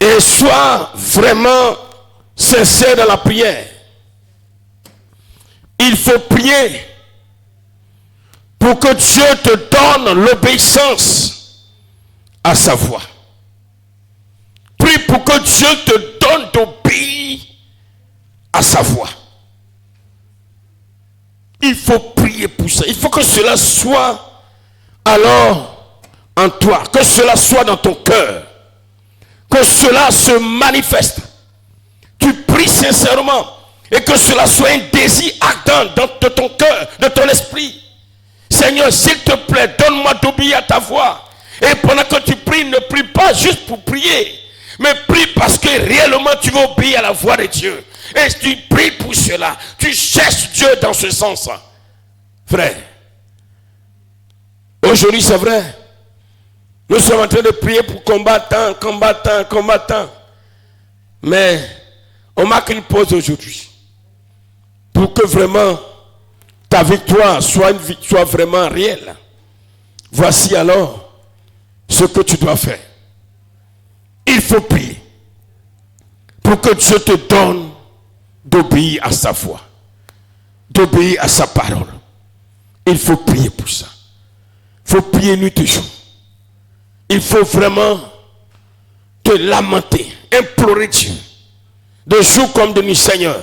Et sois vraiment sincère dans la prière. Il faut prier pour que Dieu te donne l'obéissance à sa voix. Prie pour que Dieu te donne d'obéir à sa voix. Il faut prier pour ça. Il faut que cela soit alors en toi, que cela soit dans ton cœur, que cela se manifeste. Tu pries sincèrement et que cela soit un désir ardent de ton cœur, de ton esprit. Seigneur, s'il te plaît, donne-moi d'obéir à ta voix. Et pendant que tu pries, ne prie pas juste pour prier, mais prie parce que réellement tu veux obéir à la voix de Dieu. Et tu pries pour cela. Tu cherches Dieu dans ce sens. Frère, aujourd'hui c'est vrai. Nous sommes en train de prier pour combattants. Mais on marque une pause aujourd'hui. Pour que vraiment ta victoire soit vraiment réelle. Voici alors ce que tu dois faire. Il faut prier pour que Dieu te donne d'obéir à sa voix, d'obéir à sa parole. Il faut prier pour ça. Il faut prier nuit et jour. Il faut vraiment te lamenter, implorer Dieu. De jour comme de nuit, Seigneur,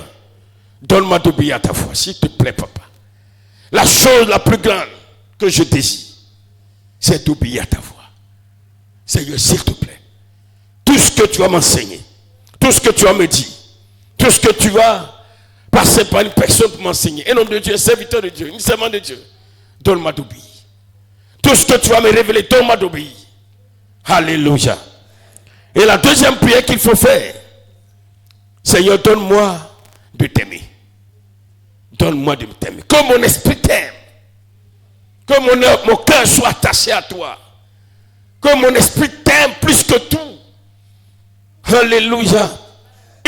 donne-moi d'obéir à ta voix, s'il te plaît, papa. La chose la plus grande que je désire, c'est d'obéir à ta voix. Seigneur, s'il te plaît, tout ce que tu vas m'enseigner, tout ce que tu vas me dire, tout ce que tu vas passer par une personne pour m'enseigner, un homme de Dieu, un serviteur de Dieu, une servante de Dieu, donne-moi d'obéir. Tout ce que tu vas me révéler, donne-moi d'obéir. Alléluia. Et la deuxième prière qu'il faut faire, Seigneur, donne-moi de t'aimer. Donne-moi de t'aimer. Que mon esprit t'aime. Que mon cœur soit attaché à toi. Que mon esprit t'aime plus que tout. Alléluia.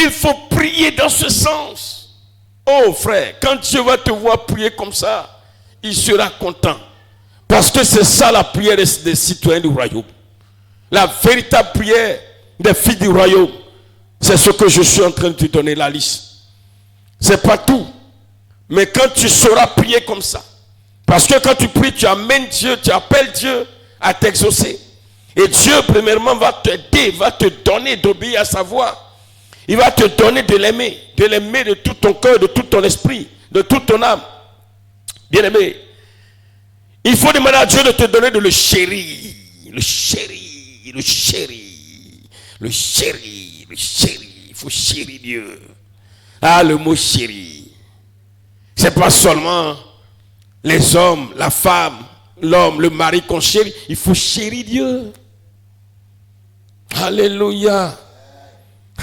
Il faut prier dans ce sens. Oh frère, quand Dieu va te voir prier comme ça, il sera content. Parce que c'est ça la prière des citoyens du royaume. La véritable prière des filles du royaume, c'est ce que je suis en train de te donner la liste. C'est pas tout. Mais quand tu sauras prier comme ça, parce que quand tu pries, tu amènes Dieu, tu appelles Dieu à t'exaucer. Et Dieu, premièrement, va t'aider, va te donner d'obéir à sa voix. Il va te donner de l'aimer de tout ton cœur, de tout ton esprit, de toute ton âme. Bien-aimé, il faut demander à Dieu de te donner de le chérir. Le chérir, le chérir, le chérir, le chérir. Il faut chérir Dieu. Ah, le mot chérir. C'est pas seulement les hommes, la femme, l'homme, le mari qu'on chérit. Il faut chérir Dieu. Alléluia.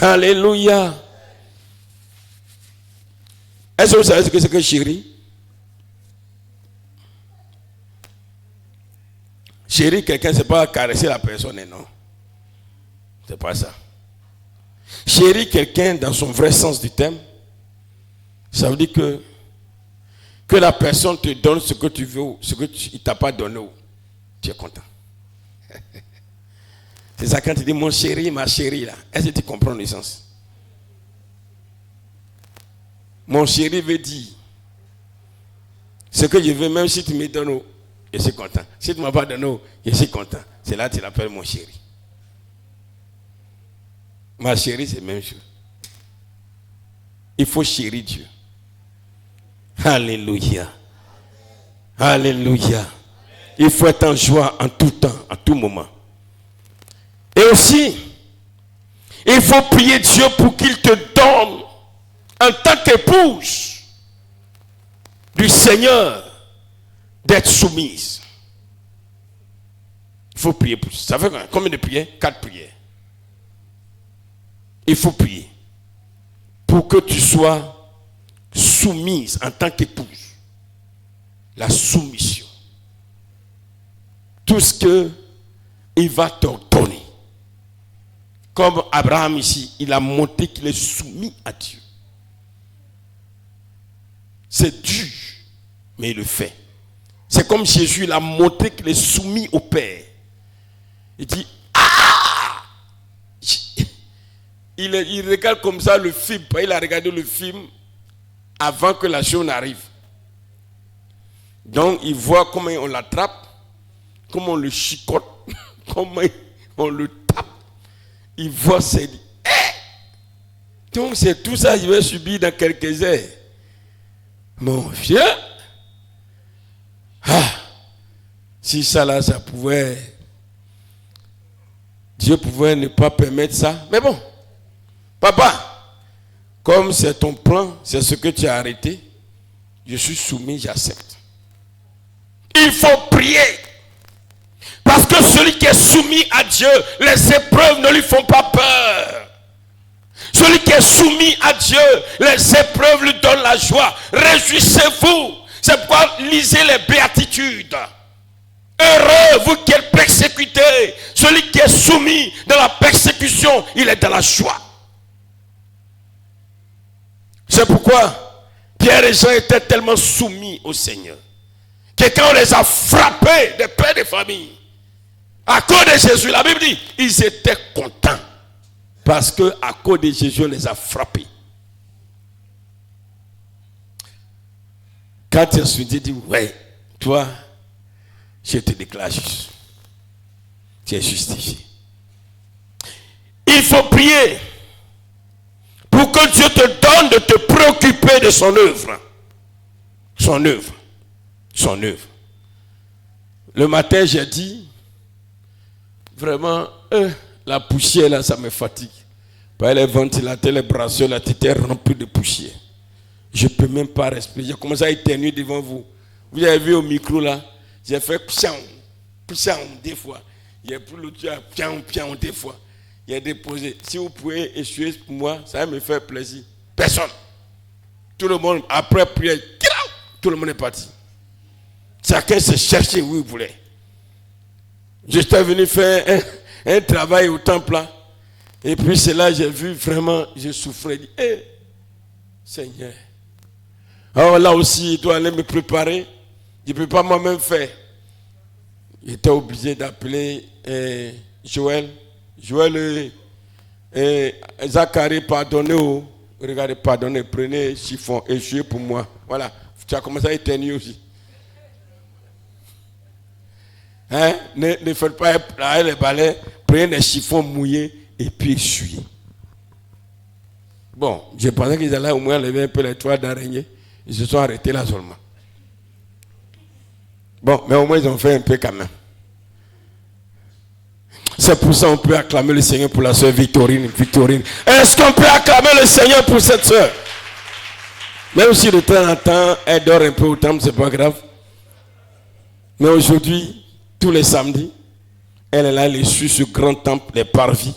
Alléluia. Est-ce que vous savez ce que c'est que chérir? Chérir quelqu'un, c'est pas caresser la personne, non. C'est pas ça. Chérir quelqu'un dans son vrai sens du terme, ça veut dire que la personne te donne ce que tu veux, ce que il t'a pas donné, tu es content. C'est ça quand tu dis mon chéri, ma chérie là. Est-ce que tu comprends le sens? Mon chéri veut dire ce que je veux, même si tu me donnes, je suis content. Si tu ne m'as pas donné, je suis content. C'est là que tu l'appelles mon chéri. Ma chérie, c'est la même chose. Il faut chérir Dieu. Alléluia. Alléluia. Il faut être en joie en tout temps, en tout moment. Et aussi, il faut prier Dieu pour qu'il te donne, en tant qu'épouse du Seigneur, d'être soumise. Il faut prier pour ça. Ça fait combien de prières? 4 prières. Il faut prier pour que tu sois soumise en tant qu'épouse. La soumission. Tout ce qu'il va t'ordonner. Comme Abraham ici, il a montré qu'il est soumis à Dieu. C'est dur, mais il le fait. C'est comme Jésus, il a montré qu'il est soumis au Père. Il dit, il regarde comme ça le film. Il a regardé le film avant que la chose n'arrive. Donc, il voit comment on l'attrape, comment on le chicote, comment on le tape. Il voit, c'est dit, donc c'est tout ça que je vais subir dans quelques heures. Mon vieux, si ça là, ça pouvait, Dieu pouvait ne pas permettre ça. Mais bon, papa, comme c'est ton plan, c'est ce que tu as arrêté, je suis soumis, j'accepte. Il faut prier. Parce que celui qui est soumis à Dieu, les épreuves ne lui font pas peur. Celui qui est soumis à Dieu, les épreuves lui donnent la joie. Réjouissez-vous. C'est pourquoi lisez les béatitudes. Heureux, vous qui êtes persécutés. Celui qui est soumis dans la persécution, il est dans la joie. C'est pourquoi Pierre et Jean étaient tellement soumis au Seigneur que quand on les a frappés, des pères de famille, à cause de Jésus, la Bible dit, ils étaient contents. Parce que à cause de Jésus, on les a frappés. Quand tu as suivi, dit, ouais, toi, je te déclare juste. Tu es justifié. Il faut prier pour que Dieu te donne de te préoccuper de son œuvre. Son œuvre. Son œuvre. Le matin, j'ai dit, vraiment, la poussière là, ça me fatigue. Par les ventilateurs, les brasseurs, la tête est remplie de poussière. Je ne peux même pas respirer. J'ai commencé à éternuer devant vous. Vous avez vu au micro là, j'ai fait pchang, pchang des fois. J'ai pris le tuyau, pchang, pchang des fois. Il a déposé. Si vous pouvez essuyer pour moi, ça va me faire plaisir. Personne. Tout le monde, après prière, tout le monde est parti. Chacun s'est cherché où il voulait. J'étais venu faire un travail au temple là. Et puis c'est là j'ai vu vraiment, je souffrais. Je dis, Seigneur. Alors là aussi, il doit aller me préparer. Je ne peux pas moi-même faire. J'étais obligé d'appeler Joël. Joël et Zacharie, pardonnez. Regardez, pardonnez, prenez chiffon et jouez pour moi. Voilà, tu as commencé à éternuer aussi. Ne faites pas les balais, prenez des chiffons mouillés et puis essuyez. Bon, je pensais qu'ils allaient au moins lever un peu les toits d'araignée. Ils se sont arrêtés là seulement. Bon, mais au moins ils ont fait un peu quand même. C'est pour ça qu'on peut acclamer le Seigneur pour la sœur Victorine. Est-ce qu'on peut acclamer le Seigneur pour cette sœur? Même si de temps en temps, elle dort un peu au temple, c'est pas grave. Mais aujourd'hui, tous les samedis, elle est là, elle suit ce grand temple, les parvis.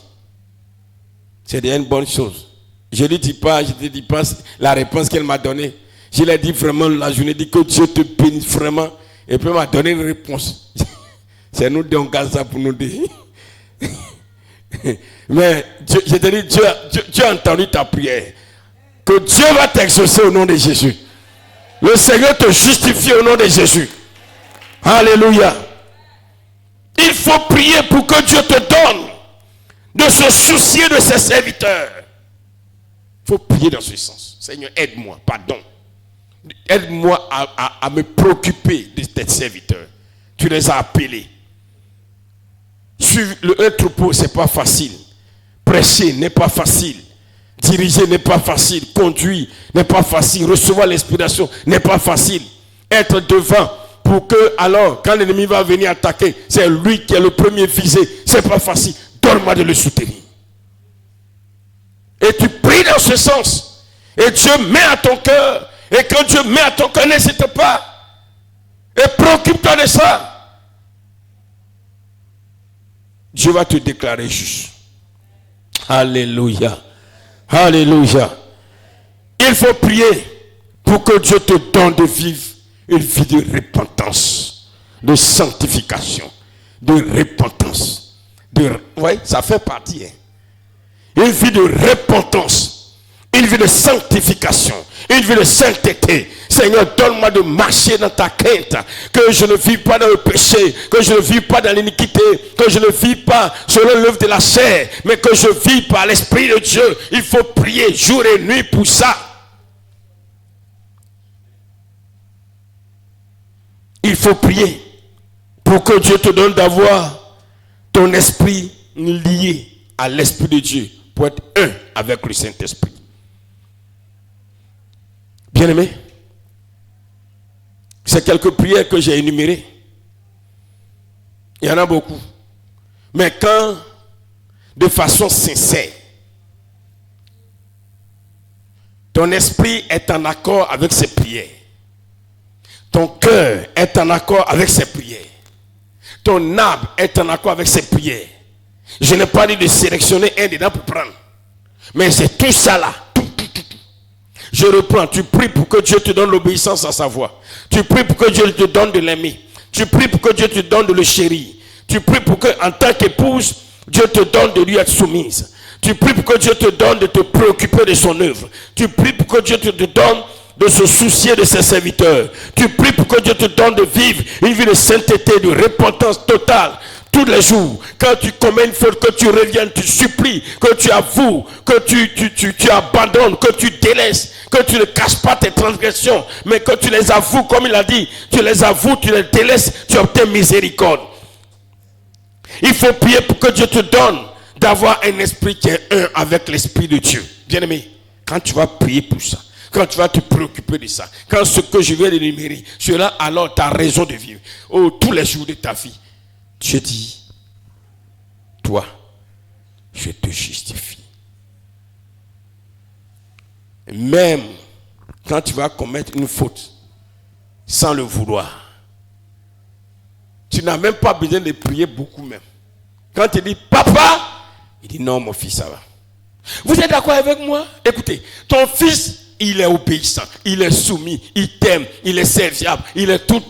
C'est déjà une bonne chose. Je ne dis pas, je ne dis pas la réponse qu'elle m'a donnée. Je l'ai dit vraiment la journée, dit que Dieu te bénisse vraiment. Et puis elle m'a donné une réponse. C'est nous deux, on garde ça pour nous dire. Mais Dieu, je te dis, Dieu a entendu ta prière. Que Dieu va t'exaucer au nom de Jésus. Le Seigneur te justifie au nom de Jésus. Alléluia. Il faut prier pour que Dieu te donne de se soucier de ses serviteurs. Il faut prier dans ce sens. Seigneur, aide-moi, pardon. Aide-moi à me préoccuper de tes serviteurs. Tu les as appelés. Suivre un troupeau, ce n'est pas facile. Prêcher n'est pas facile. Diriger n'est pas facile. Conduire n'est pas facile. Recevoir l'inspiration n'est pas facile. Être devant pour que, alors, quand l'ennemi va venir attaquer, c'est lui qui est le premier visé. C'est pas facile. Donne-moi de le soutenir. Et tu pries dans ce sens. Et Dieu met à ton cœur. Et quand Dieu met à ton cœur, n'hésite pas. Et préoccupe-toi de ça. Dieu va te déclarer juste. Alléluia. Alléluia. Il faut prier pour que Dieu te donne de vivre une vie de repentance, de sanctification, de repentance. Oui, ça fait partie. Une vie de repentance, une vie de sanctification, une vie de sainteté. Seigneur, donne-moi de marcher dans ta crainte, que je ne vive pas dans le péché, que je ne vive pas dans l'iniquité, que je ne vive pas selon l'œuvre de la chair, mais que je vive par l'Esprit de Dieu. Il faut prier jour et nuit pour ça. Il faut prier pour que Dieu te donne d'avoir ton esprit lié à l'Esprit de Dieu, pour être un avec le Saint-Esprit. Bien-aimés, c'est quelques prières que j'ai énumérées. Il y en a beaucoup. Mais quand, de façon sincère, ton esprit est en accord avec ces prières, ton cœur est en accord avec ces prières, ton âme est en accord avec ces prières. Je n'ai pas dit de sélectionner un dedans pour prendre. Mais c'est tout ça là. Je reprends. Tu pries pour que Dieu te donne l'obéissance à sa voix. Tu pries pour que Dieu te donne de l'aimer. Tu pries pour que Dieu te donne de le chérir. Tu pries pour que, en tant qu'épouse, Dieu te donne de lui être soumise. Tu pries pour que Dieu te donne de te préoccuper de son œuvre. Tu pries pour que Dieu te donne de se soucier de ses serviteurs. Tu pries pour que Dieu te donne de vivre une vie de sainteté, de repentance totale. Tous les jours, quand tu commets une faute, que tu reviennes, tu supplies, que tu avoues, que tu abandonnes, que tu délaisses, que tu ne caches pas tes transgressions, mais que tu les avoues, comme il a dit, tu les avoues, tu les délaisses, tu obtiens miséricorde. Il faut prier pour que Dieu te donne d'avoir un esprit qui est un avec l'Esprit de Dieu. Bien-aimé, quand tu vas prier pour ça, quand tu vas te préoccuper de ça, quand ce que je viens d'énumérer, cela, alors tu as raison de vivre. Oh, tous les jours de ta vie. Dieu dit, toi, je te justifie. Même quand tu vas commettre une faute, sans le vouloir, tu n'as même pas besoin de prier beaucoup même. Quand tu dis, papa, il dit, non mon fils, ça va. Vous êtes d'accord avec moi? Écoutez, ton fils, il est obéissant, il est soumis, il t'aime, il est serviable, il est tout.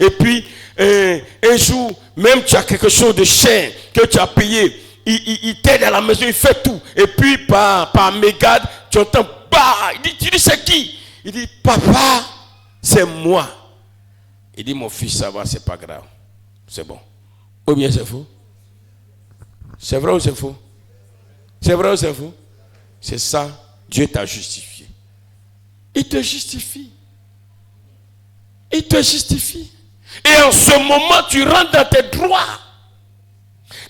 Et puis, un jour, même tu as quelque chose de cher que tu as payé, il t'aide à la maison, il fait tout. Et puis, par mégade, tu entends, bah, tu dis, c'est qui? Il dit, papa, c'est moi. Il dit, mon fils, ça va, c'est pas grave. C'est bon. Ou bien c'est faux? C'est vrai ou c'est faux? C'est vrai ou c'est faux? C'est ça. Dieu t'a justifié. Il te justifie. Il te justifie. Et en ce moment, tu rentres dans tes droits.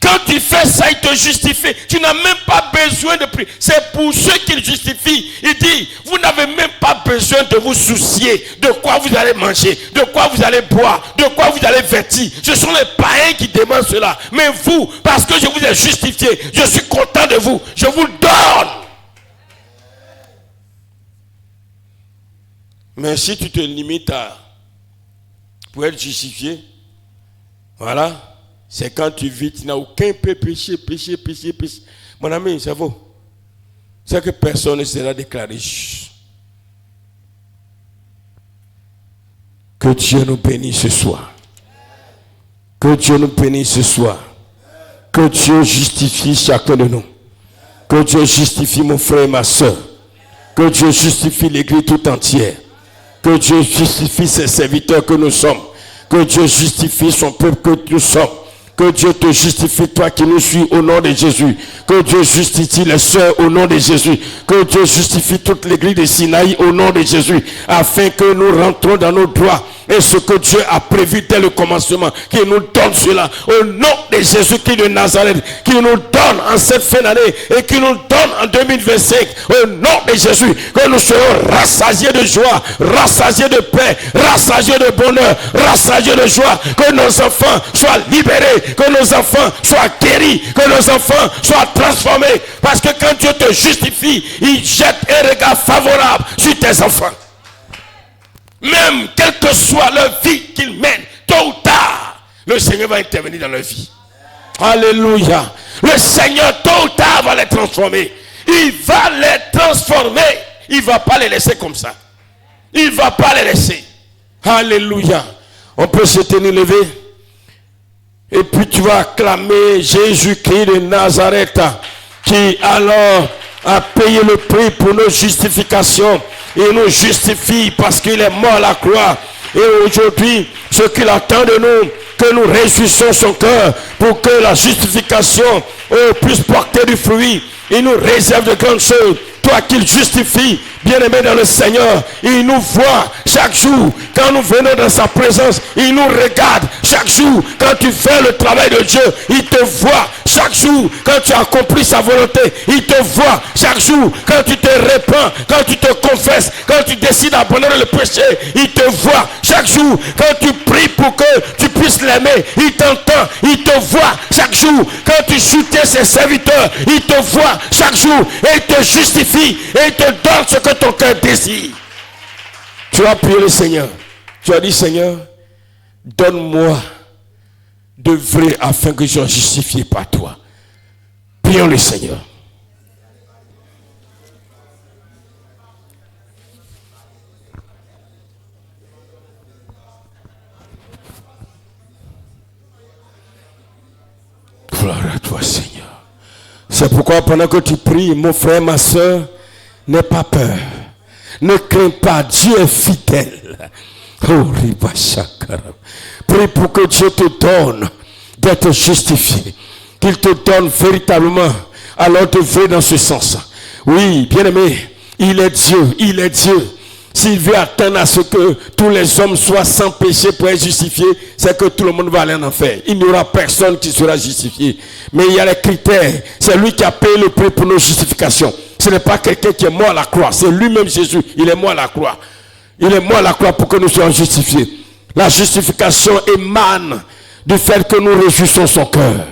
Quand tu fais ça, il te justifie. Tu n'as même pas besoin de prier. C'est pour ceux qu'il justifie. Il dit, vous n'avez même pas besoin de vous soucier de quoi vous allez manger, de quoi vous allez boire, de quoi vous allez vêtir. Ce sont les païens qui demandent cela. Mais vous, parce que je vous ai justifié, je suis content de vous. Je vous le donne. Mais si tu te limites pour être justifié, voilà, c'est quand tu vis, tu n'as aucun péché. Mon ami, c'est vous. C'est que personne ne sera déclaré juste. Que Dieu nous bénisse ce soir. Que Dieu nous bénisse ce soir. Que Dieu justifie chacun de nous. Que Dieu justifie mon frère et ma soeur. Que Dieu justifie l'église tout entière. Que Dieu justifie ses serviteurs que nous sommes. Que Dieu justifie son peuple que nous sommes. Que Dieu te justifie, toi qui nous suis, au nom de Jésus. Que Dieu justifie les sœurs au nom de Jésus. Que Dieu justifie toute l'église de Sinaï au nom de Jésus. Afin que nous rentrons dans nos droits. et ce que Dieu a prévu dès le commencement, qui nous donne cela au nom de Jésus-Christ de Nazareth, qui nous donne en cette fin d'année et qui nous donne en 2025 au nom de Jésus, que nous soyons rassasiés de joie, rassasiés de paix, rassasiés de bonheur, rassasiés de joie, que nos enfants soient libérés, que nos enfants soient guéris, que nos enfants soient transformés, parce que quand Dieu te justifie, il jette un regard favorable sur tes enfants. Même quelle que soit leur vie qu'ils mènent, tôt ou tard, le Seigneur va intervenir dans leur vie. Alléluia. Le Seigneur tôt ou tard va les transformer. Il va les transformer. Il ne va pas les laisser comme ça. Il ne va pas les laisser. Alléluia. On peut se tenir levé. Et puis tu vas acclamer Jésus-Christ de Nazareth, qui alors a payé le prix pour nos justifications. Il nous justifie parce qu'il est mort à la croix. Et aujourd'hui, ce qu'il attend de nous, que nous réjouissons son cœur pour que la justification puisse porter du fruit. Il nous réserve de grandes choses. Toi qu'il justifie, bien-aimé dans le Seigneur, il nous voit chaque jour. Quand nous venons dans sa présence, il nous regarde chaque jour. Quand tu fais le travail de Dieu, il te voit chaque jour. Quand tu accomplis sa volonté, il te voit chaque jour. Quand tu te répands, quand tu te confesses, quand tu décides d'abandonner le péché, il te voit chaque jour. Quand tu pries pour que tu puisses l'aimer, il t'entend, il te voit chaque jour. Quand tu soutiens ses serviteurs, il te voit chaque jour et il te justifie et il te donne ce que ton cœur désire. Tu as prié le Seigneur. Tu as dit, Seigneur, donne-moi de vrai afin que je sois justifié par toi. Prions le Seigneur. Gloire à toi, Seigneur. C'est pourquoi pendant que tu pries, mon frère, ma soeur, n'aie pas peur. Ne crains pas, Dieu est fidèle. Oh, prie pour que Dieu te donne d'être justifié. Qu'il te donne véritablement alors de vrai dans ce sens. Oui, bien-aimé, il est Dieu, il est Dieu. S'il veut atteindre à ce que tous les hommes soient sans péché pour être justifiés, c'est que tout le monde va aller en enfer. Il n'y aura personne qui sera justifié. Mais il y a les critères. C'est lui qui a payé le prix pour nos justifications. Ce n'est pas quelqu'un qui est mort à la croix. C'est lui-même Jésus. Il est mort à la croix. Il est mort à la croix pour que nous soyons justifiés. La justification émane du fait que nous réjouissons son cœur.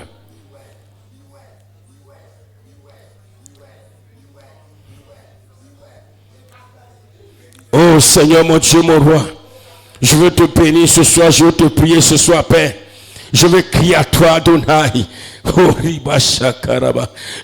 Oh Seigneur, mon Dieu, mon roi, je veux te bénir ce soir, je veux te prier ce soir, Père. Je veux crier à toi, Adonai. Oh,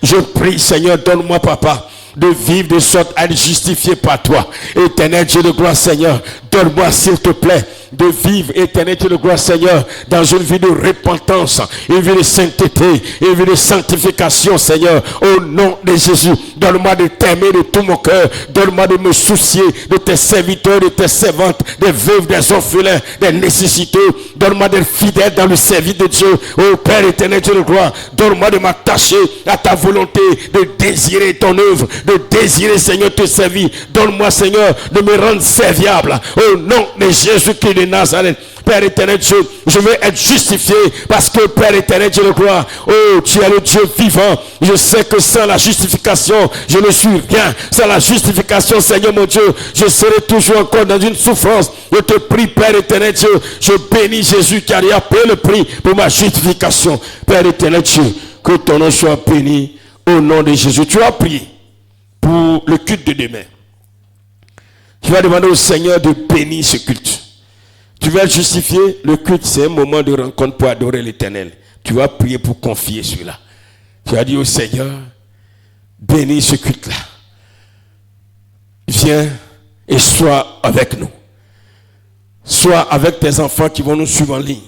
je prie, Seigneur, donne-moi, Papa, de vivre de sorte à être justifié par toi. Éternel Dieu de gloire, Seigneur, donne-moi, s'il te plaît, de vivre, éternel Dieu de gloire, Seigneur, dans une vie de repentance, une vie de sainteté, une vie de sanctification, Seigneur, au nom de Jésus. Donne-moi de t'aimer de tout mon cœur. Donne-moi de me soucier de tes serviteurs, de tes servantes, des veuves, des orphelins, des nécessités. Donne-moi d'être fidèle dans le service de Dieu. Ô Père éternel Dieu de gloire, donne-moi de m'attacher à ta volonté, de désirer ton œuvre, de désirer, Seigneur, te servir. Donne-moi, Seigneur, de me rendre serviable. Au nom de Jésus-Christ de Nazareth. Père éternel Dieu, je veux être justifié parce que Père éternel Dieu de gloire, oh tu es le Dieu vivant. Je sais que sans la justification, je ne suis rien. Sans la justification, Seigneur mon Dieu, je serai toujours encore dans une souffrance. Je te prie, Père éternel Dieu, je bénis Jésus qui a payé le prix pour ma justification. Père éternel Dieu, que ton nom soit béni au nom de Jésus. Tu as prié pour le culte de demain. Tu vas demander au Seigneur de bénir ce culte. Tu vas justifier le culte, c'est un moment de rencontre pour adorer l'Éternel. Tu vas prier pour confier cela. Tu as dit au Seigneur, bénis ce culte-là. Viens et sois avec nous. Sois avec tes enfants qui vont nous suivre en ligne.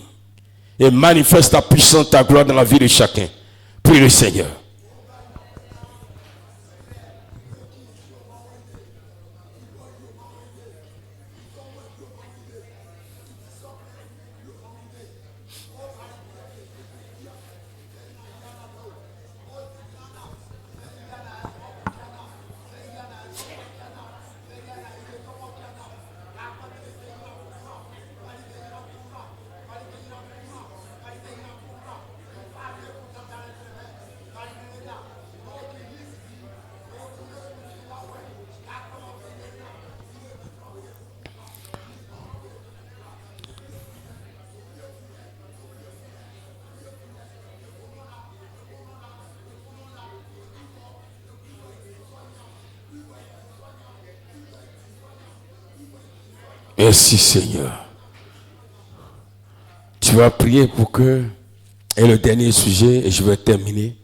Et manifeste ta puissance, ta gloire dans la vie de chacun. Prie le Seigneur. Merci Seigneur. Tu vas prier pour que, et le dernier sujet, et je vais terminer,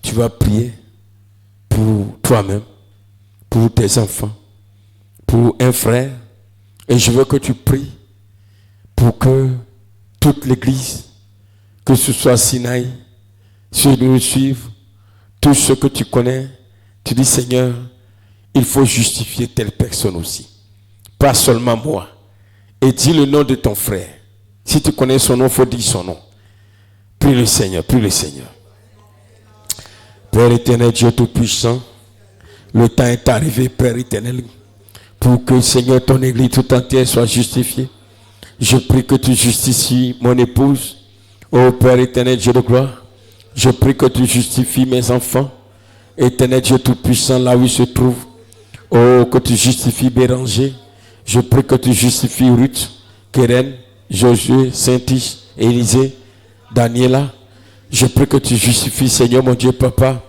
tu vas prier pour toi-même, pour tes enfants, pour un frère, et je veux que tu pries pour que toute l'église, que ce soit Sinaï, ceux qui nous suivent, tous ceux que tu connais, tu dis Seigneur, il faut justifier telle personne aussi. Pas seulement moi. Et dis le nom de ton frère. Si tu connais son nom, il faut dire son nom. Prie le Seigneur, prie le Seigneur. Père éternel, Dieu Tout-Puissant, le temps est arrivé, Père éternel, pour que Seigneur, ton église tout entière soit justifiée. Je prie que tu justifies mon épouse. Ô Père éternel, Dieu de gloire. Je prie que tu justifies mes enfants. Éternel Dieu Tout-Puissant, là où ils se trouvent. Oh, que tu justifies Béranger. Je prie que tu justifies Ruth, Keren, Josué, Saint-Tiche, Élisée, Daniela. Je prie que tu justifies, Seigneur mon Dieu, Papa,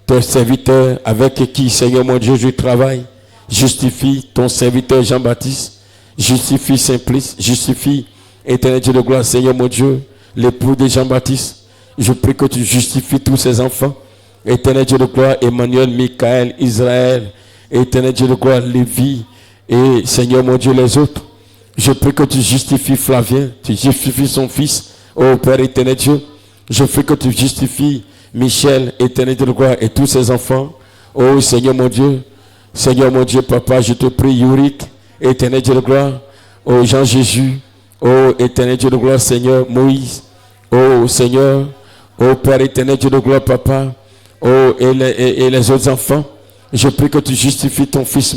ton serviteur avec qui, Seigneur mon Dieu, je travaille. Justifie ton serviteur Jean-Baptiste. Justifie Simplice. Justifie, éternel Dieu de gloire, Seigneur mon Dieu, l'époux de Jean-Baptiste. Je prie que tu justifies tous ces enfants. Éternel Dieu de gloire, Emmanuel, Michael, Israël, éternel Dieu de gloire, Lévi, et Seigneur mon Dieu, les autres. Je prie que tu justifies Flavien, tu justifies son fils, ô Père éternel Dieu. Je prie que tu justifies Michel, éternel Dieu de gloire, et tous ses enfants. Ô Seigneur mon Dieu, Papa, je te prie, Yurick, éternel Dieu de gloire, ô Jean Jésus, ô éternel Dieu de gloire, Seigneur, Moïse, ô Seigneur, ô Père éternel Dieu de gloire, Papa, ô et les autres enfants. Je prie que tu justifies ton fils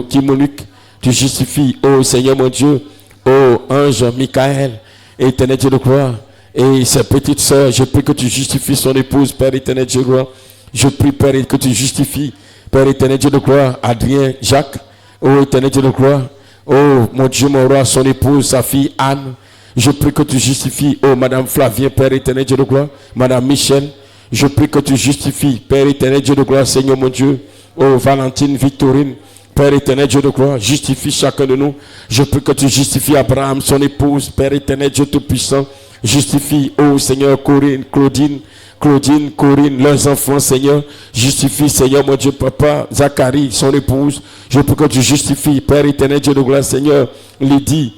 Kimonik. Tu justifies, ô Seigneur mon Dieu, ô ange Michael, éternel Dieu de gloire, et ses petites sœurs. Je prie que tu justifies son épouse, Père éternel Dieu de gloire. Je prie, Père, que tu justifies, Père éternel Dieu de gloire, Adrien, Jacques, ô éternel Dieu de gloire, ô mon Dieu, mon roi, son épouse, sa fille Anne. Je prie que tu justifies, ô Madame Flavien, Père éternel Dieu de gloire, Madame Michel. Je prie que tu justifies, Père éternel Dieu de gloire, Seigneur mon Dieu, ô Valentine, Victorine, Père éternel Dieu de gloire, justifie chacun de nous. Je prie que tu justifies Abraham, son épouse, Père éternel Dieu Tout-Puissant. Justifie, ô Seigneur, Claudine, Corinne, leurs enfants, Seigneur. Justifie, Seigneur, mon Dieu, Papa, Zacharie, son épouse. Je prie que tu justifies, Père éternel Dieu de gloire, Seigneur, Lydie,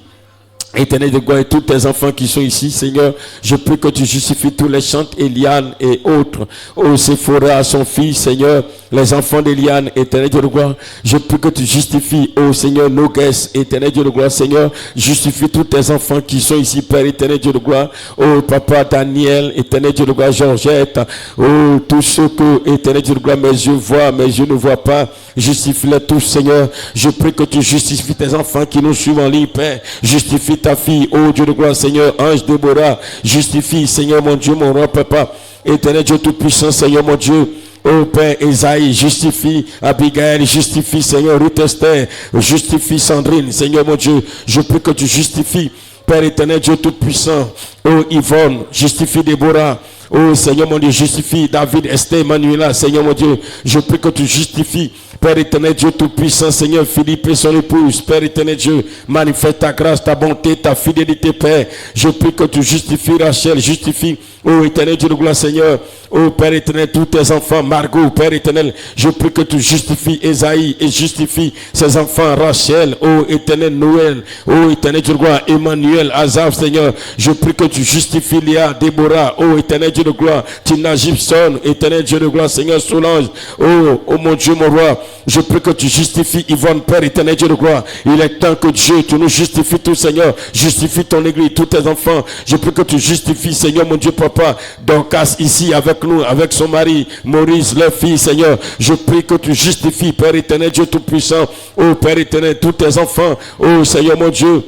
éternel de gloire, et tous tes enfants qui sont ici, Seigneur, je prie que tu justifies tous les chantes, Eliane et autres. Oh, Séphora, son fils, Seigneur, les enfants d'Eliane, éternel Dieu de gloire. Je prie que tu justifies, oh Seigneur, Nogues, éternel Dieu de gloire, Seigneur. Justifie tous tes enfants qui sont ici, Père éternel Dieu de gloire. Oh, Papa, Daniel, éternel Dieu de gloire, Georgette. Oh, tous ceux que, éternel Dieu de gloire, mes yeux voient, mes yeux ne voient pas. Justifie-les tous, Seigneur. Je prie que tu justifies tes enfants qui nous suivent en ligne, Père. Justifie ta fille, oh Dieu de gloire, Seigneur, Ange Déborah. Justifie, Seigneur, mon Dieu, mon roi, Papa. Éternel Dieu Tout-Puissant, Seigneur, mon Dieu. Oh Père, Esaïe, justifie Abigail, justifie, Seigneur, Ruth Esther, justifie Sandrine, Seigneur, mon Dieu. Je prie que tu justifies, Père éternel, Dieu Tout-Puissant. Oh Yvonne, justifie Déborah. Oh Seigneur mon Dieu, justifie David, Esther, Manuela, Seigneur mon Dieu. Je prie que tu justifies, Père éternel, Dieu Tout-Puissant, Seigneur, Philippe et son épouse. Père éternel, Dieu, manifeste ta grâce, ta bonté, ta fidélité, Père. Je prie que tu justifies Rachel, justifie, oh éternel, Dieu de gloire, Seigneur. Oh Père éternel, tous tes enfants, Margot, Père éternel, je prie que tu justifies Esaïe et justifie ses enfants, Rachel, oh éternel, Noël, oh éternel, Dieu de gloire, Emmanuel, Azaf, Seigneur. Je prie que tu justifies Léa, Déborah, oh éternel, Dieu de gloire, Tina Gibson, éternel, Dieu de gloire, Seigneur, Solange, oh mon Dieu, mon roi. Je prie que tu justifies Yvonne, Père éternel, Dieu de gloire. Il est temps que Dieu, tu nous justifies tout, Seigneur. Justifie ton église, tous tes enfants. Je prie que tu justifies, Seigneur, mon Dieu, Papa, Dorcas, ici avec nous, avec son mari, Maurice, leur fille, Seigneur. Je prie que tu justifies, Père éternel, Dieu Tout-Puissant. Oh Père éternel, tous tes enfants. Oh Seigneur, mon Dieu.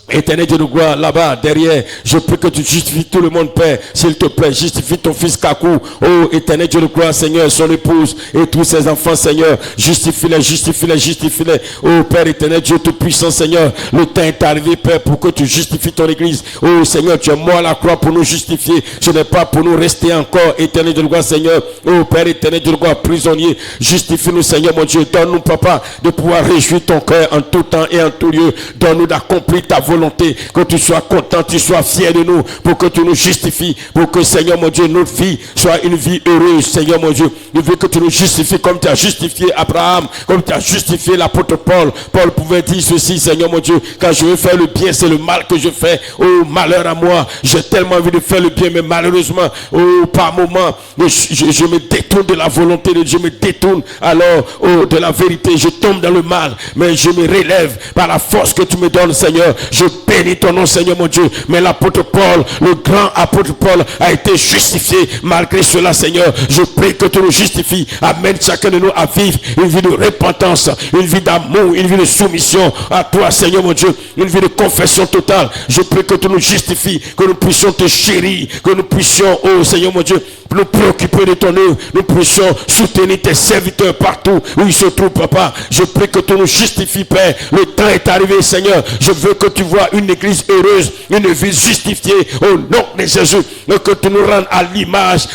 Éternel Dieu de gloire, là-bas, derrière, je prie que tu justifies tout le monde, Père, s'il te plaît, justifie ton fils Kakou, oh, Éternel Dieu de gloire, Seigneur, son épouse et tous ses enfants, Seigneur, justifie-les, justifie-les, justifie-les, oh, Père éternel Dieu tout-puissant, Seigneur, le temps est arrivé, Père, pour que tu justifies ton église, oh, Seigneur, tu es mort à la croix pour nous justifier, ce n'est pas pour nous rester encore, Éternel Dieu de gloire, Seigneur, oh, Père éternel Dieu de gloire, prisonnier, justifie-nous, Seigneur, mon Dieu, donne-nous, Papa, de pouvoir réjouir ton cœur en tout temps et en tout lieu, donne-nous d'accomplir ta volonté, que tu sois content, tu sois fier de nous, pour que tu nous justifies, pour que, Seigneur mon Dieu, notre vie soit une vie heureuse, Seigneur mon Dieu. Je veux que tu nous justifies comme tu as justifié Abraham, comme tu as justifié l'apôtre Paul. Paul pouvait dire ceci, Seigneur mon Dieu, quand je veux faire le bien, c'est le mal que je fais. Oh, malheur à moi, j'ai tellement envie de faire le bien, mais malheureusement, oh, par moment, je me détourne de la volonté de Dieu, je me détourne alors, oh, de la vérité, je tombe dans le mal, mais je me relève par la force que tu me donnes, Seigneur. Je bénis ton nom, Seigneur mon Dieu. Mais l'apôtre Paul, le grand apôtre Paul, a été justifié malgré cela, Seigneur. Je prie que tu nous justifies. Amène chacun de nous à vivre une vie de repentance, une vie d'amour, une vie de soumission à toi, Seigneur mon Dieu. Une vie de confession totale. Je prie que tu nous justifies, que nous puissions te chérir, que nous puissions, oh Seigneur mon Dieu, nous préoccuper de ton œuvre. Nous puissions soutenir tes serviteurs partout où ils se trouvent, Papa. Je prie que tu nous justifies, Père. Le temps est arrivé, Seigneur. Je veux que tu vois une église heureuse, une vie justifiée au nom de Jésus. Que tu nous rendes à l'image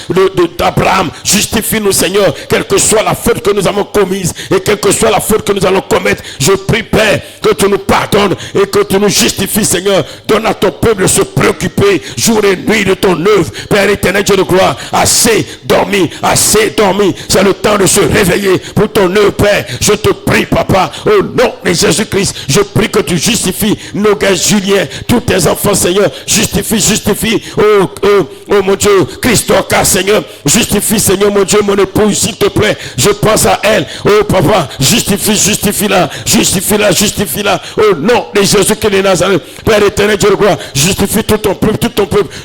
d'Abraham. Justifie-nous, Seigneur, quelle que soit la faute que nous avons commise et quelle que soit la faute que nous allons commettre. Je prie, Père, que tu nous pardonnes et que tu nous justifies, Seigneur. Donne à ton peuple de se préoccuper jour et nuit de ton œuvre. Père éternel, Dieu de gloire, assez dormi, assez dormi. C'est le temps de se réveiller pour ton œuvre, Père. Je te prie, Papa, au nom de Jésus-Christ, je prie que tu justifies nos gars Julien, tous tes enfants, Seigneur. Justifie, oh mon Dieu, Christoca, Seigneur. Justifie, Seigneur, mon Dieu, mon épouse, s'il te plaît. Je pense à elle. Oh, Papa, justifie-la. Au nom de Jésus-Christ de Nazareth. Père éternel, Dieu de gloire, justifie tout ton peuple.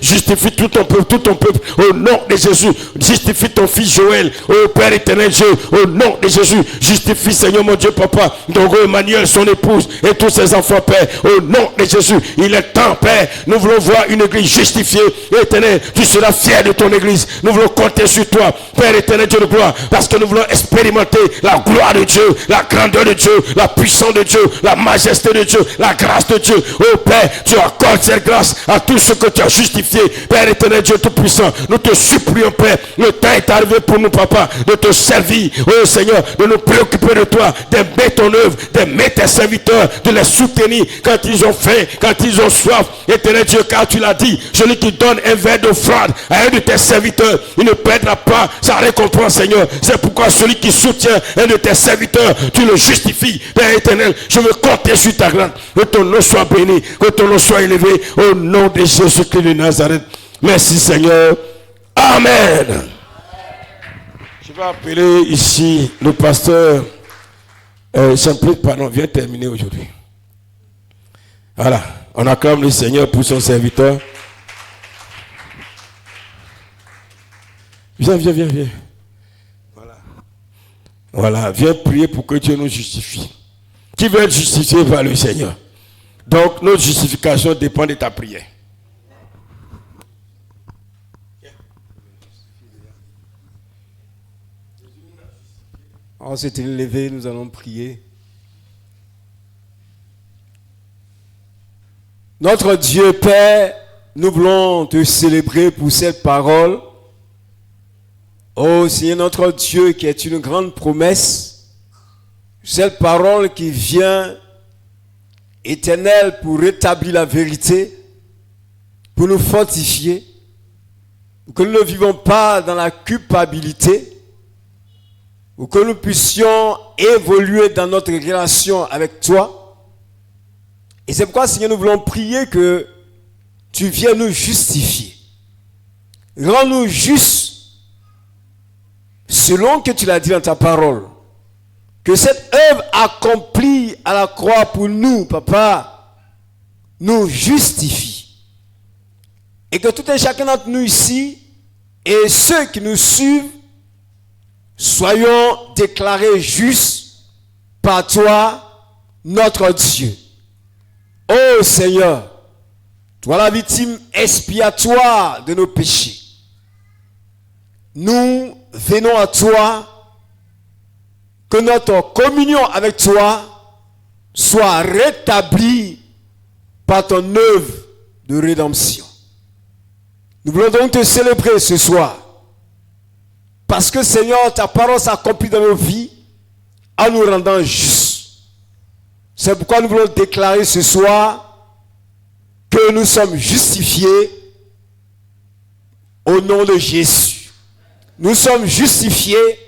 Justifie tout ton peuple. Au nom de Jésus, justifie ton fils Joël. Oh, Père éternel, Dieu, au nom de Jésus, justifie, Seigneur, mon Dieu, Papa, donc Emmanuel, son épouse, et tous ses enfants, Père. Au nom de Jésus, il est temps, Père. Nous voulons voir une église justifiée. Éternel, tu seras fier de ton église. Nous voulons compter sur toi, Père éternel, Dieu de gloire, parce que nous voulons expérimenter la gloire de Dieu, la grandeur de Dieu, la puissance de Dieu, la majesté de Dieu, la grâce de Dieu. Oh Père, tu accordes cette grâce à tous ceux que tu as justifiés. Père éternel, Dieu tout-puissant, nous te supplions, Père, le temps est arrivé pour nous, Papa, de te servir, oh Seigneur, de nous préoccuper de toi, d'aimer ton œuvre, d'aimer tes serviteurs, de les soutenir quand ils ont faim, quand ils ont soif. Éternel Dieu, car tu l'as dit, celui qui donne un verre d'offrande à un de tes serviteurs, il ne perdra pas sa récompense, Seigneur. C'est pourquoi celui qui soutient un de tes serviteurs, tu le justifies. Père éternel, je veux compter sur ta grâce. Que ton nom soit béni, que ton nom soit élevé au nom de Jésus-Christ de Nazareth. Merci, Seigneur. Amen. Je vais appeler ici le pasteur Jean-Claude Panon. Viens terminer aujourd'hui. Voilà. On acclame le Seigneur pour son serviteur. Viens. Voilà. Viens prier pour que Dieu nous justifie. Qui veut être justifié par le Seigneur? Donc, notre justification dépend de ta prière. On s'est élevé, nous allons prier. Notre Dieu Père, nous voulons te célébrer pour cette parole. Oh Seigneur notre Dieu, qui est une grande promesse, cette parole qui vient éternelle pour rétablir la vérité, pour nous fortifier, pour que nous ne vivons pas dans la culpabilité, pour que nous puissions évoluer dans notre relation avec toi. Et c'est pourquoi, Seigneur, nous voulons prier que tu viennes nous justifier. Rends-nous justes selon que tu l'as dit dans ta parole. Que cette œuvre accomplie à la croix pour nous, Papa, nous justifie. Et que tout et chacun d'entre nous ici, et ceux qui nous suivent, soyons déclarés justes par toi, notre Dieu. Ô Seigneur, toi la victime expiatoire de nos péchés, nous venons à toi, que notre communion avec toi soit rétablie par ton œuvre de rédemption. Nous voulons donc te célébrer ce soir, parce que Seigneur, ta parole s'accomplit dans nos vies en nous rendant justes. C'est pourquoi nous voulons déclarer ce soir que nous sommes justifiés au nom de Jésus. Nous sommes justifiés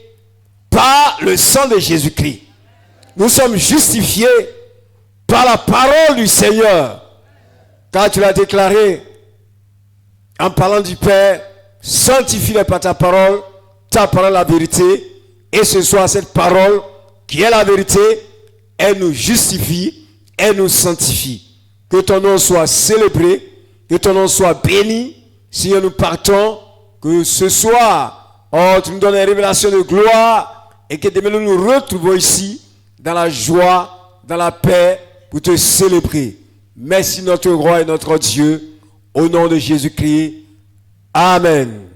par le sang de Jésus-Christ. Nous sommes justifiés par la parole du Seigneur. Car tu l'as déclaré en parlant du Père, sanctifie-les par ta parole la vérité. Et ce soir, cette parole qui est la vérité, elle nous justifie, elle nous sanctifie. Que ton nom soit célébré, que ton nom soit béni. Si nous partons, que ce soir, tu nous donnes une révélation de gloire et que demain nous nous retrouvons ici dans la joie, dans la paix pour te célébrer. Merci notre roi et notre Dieu, au nom de Jésus-Christ. Amen.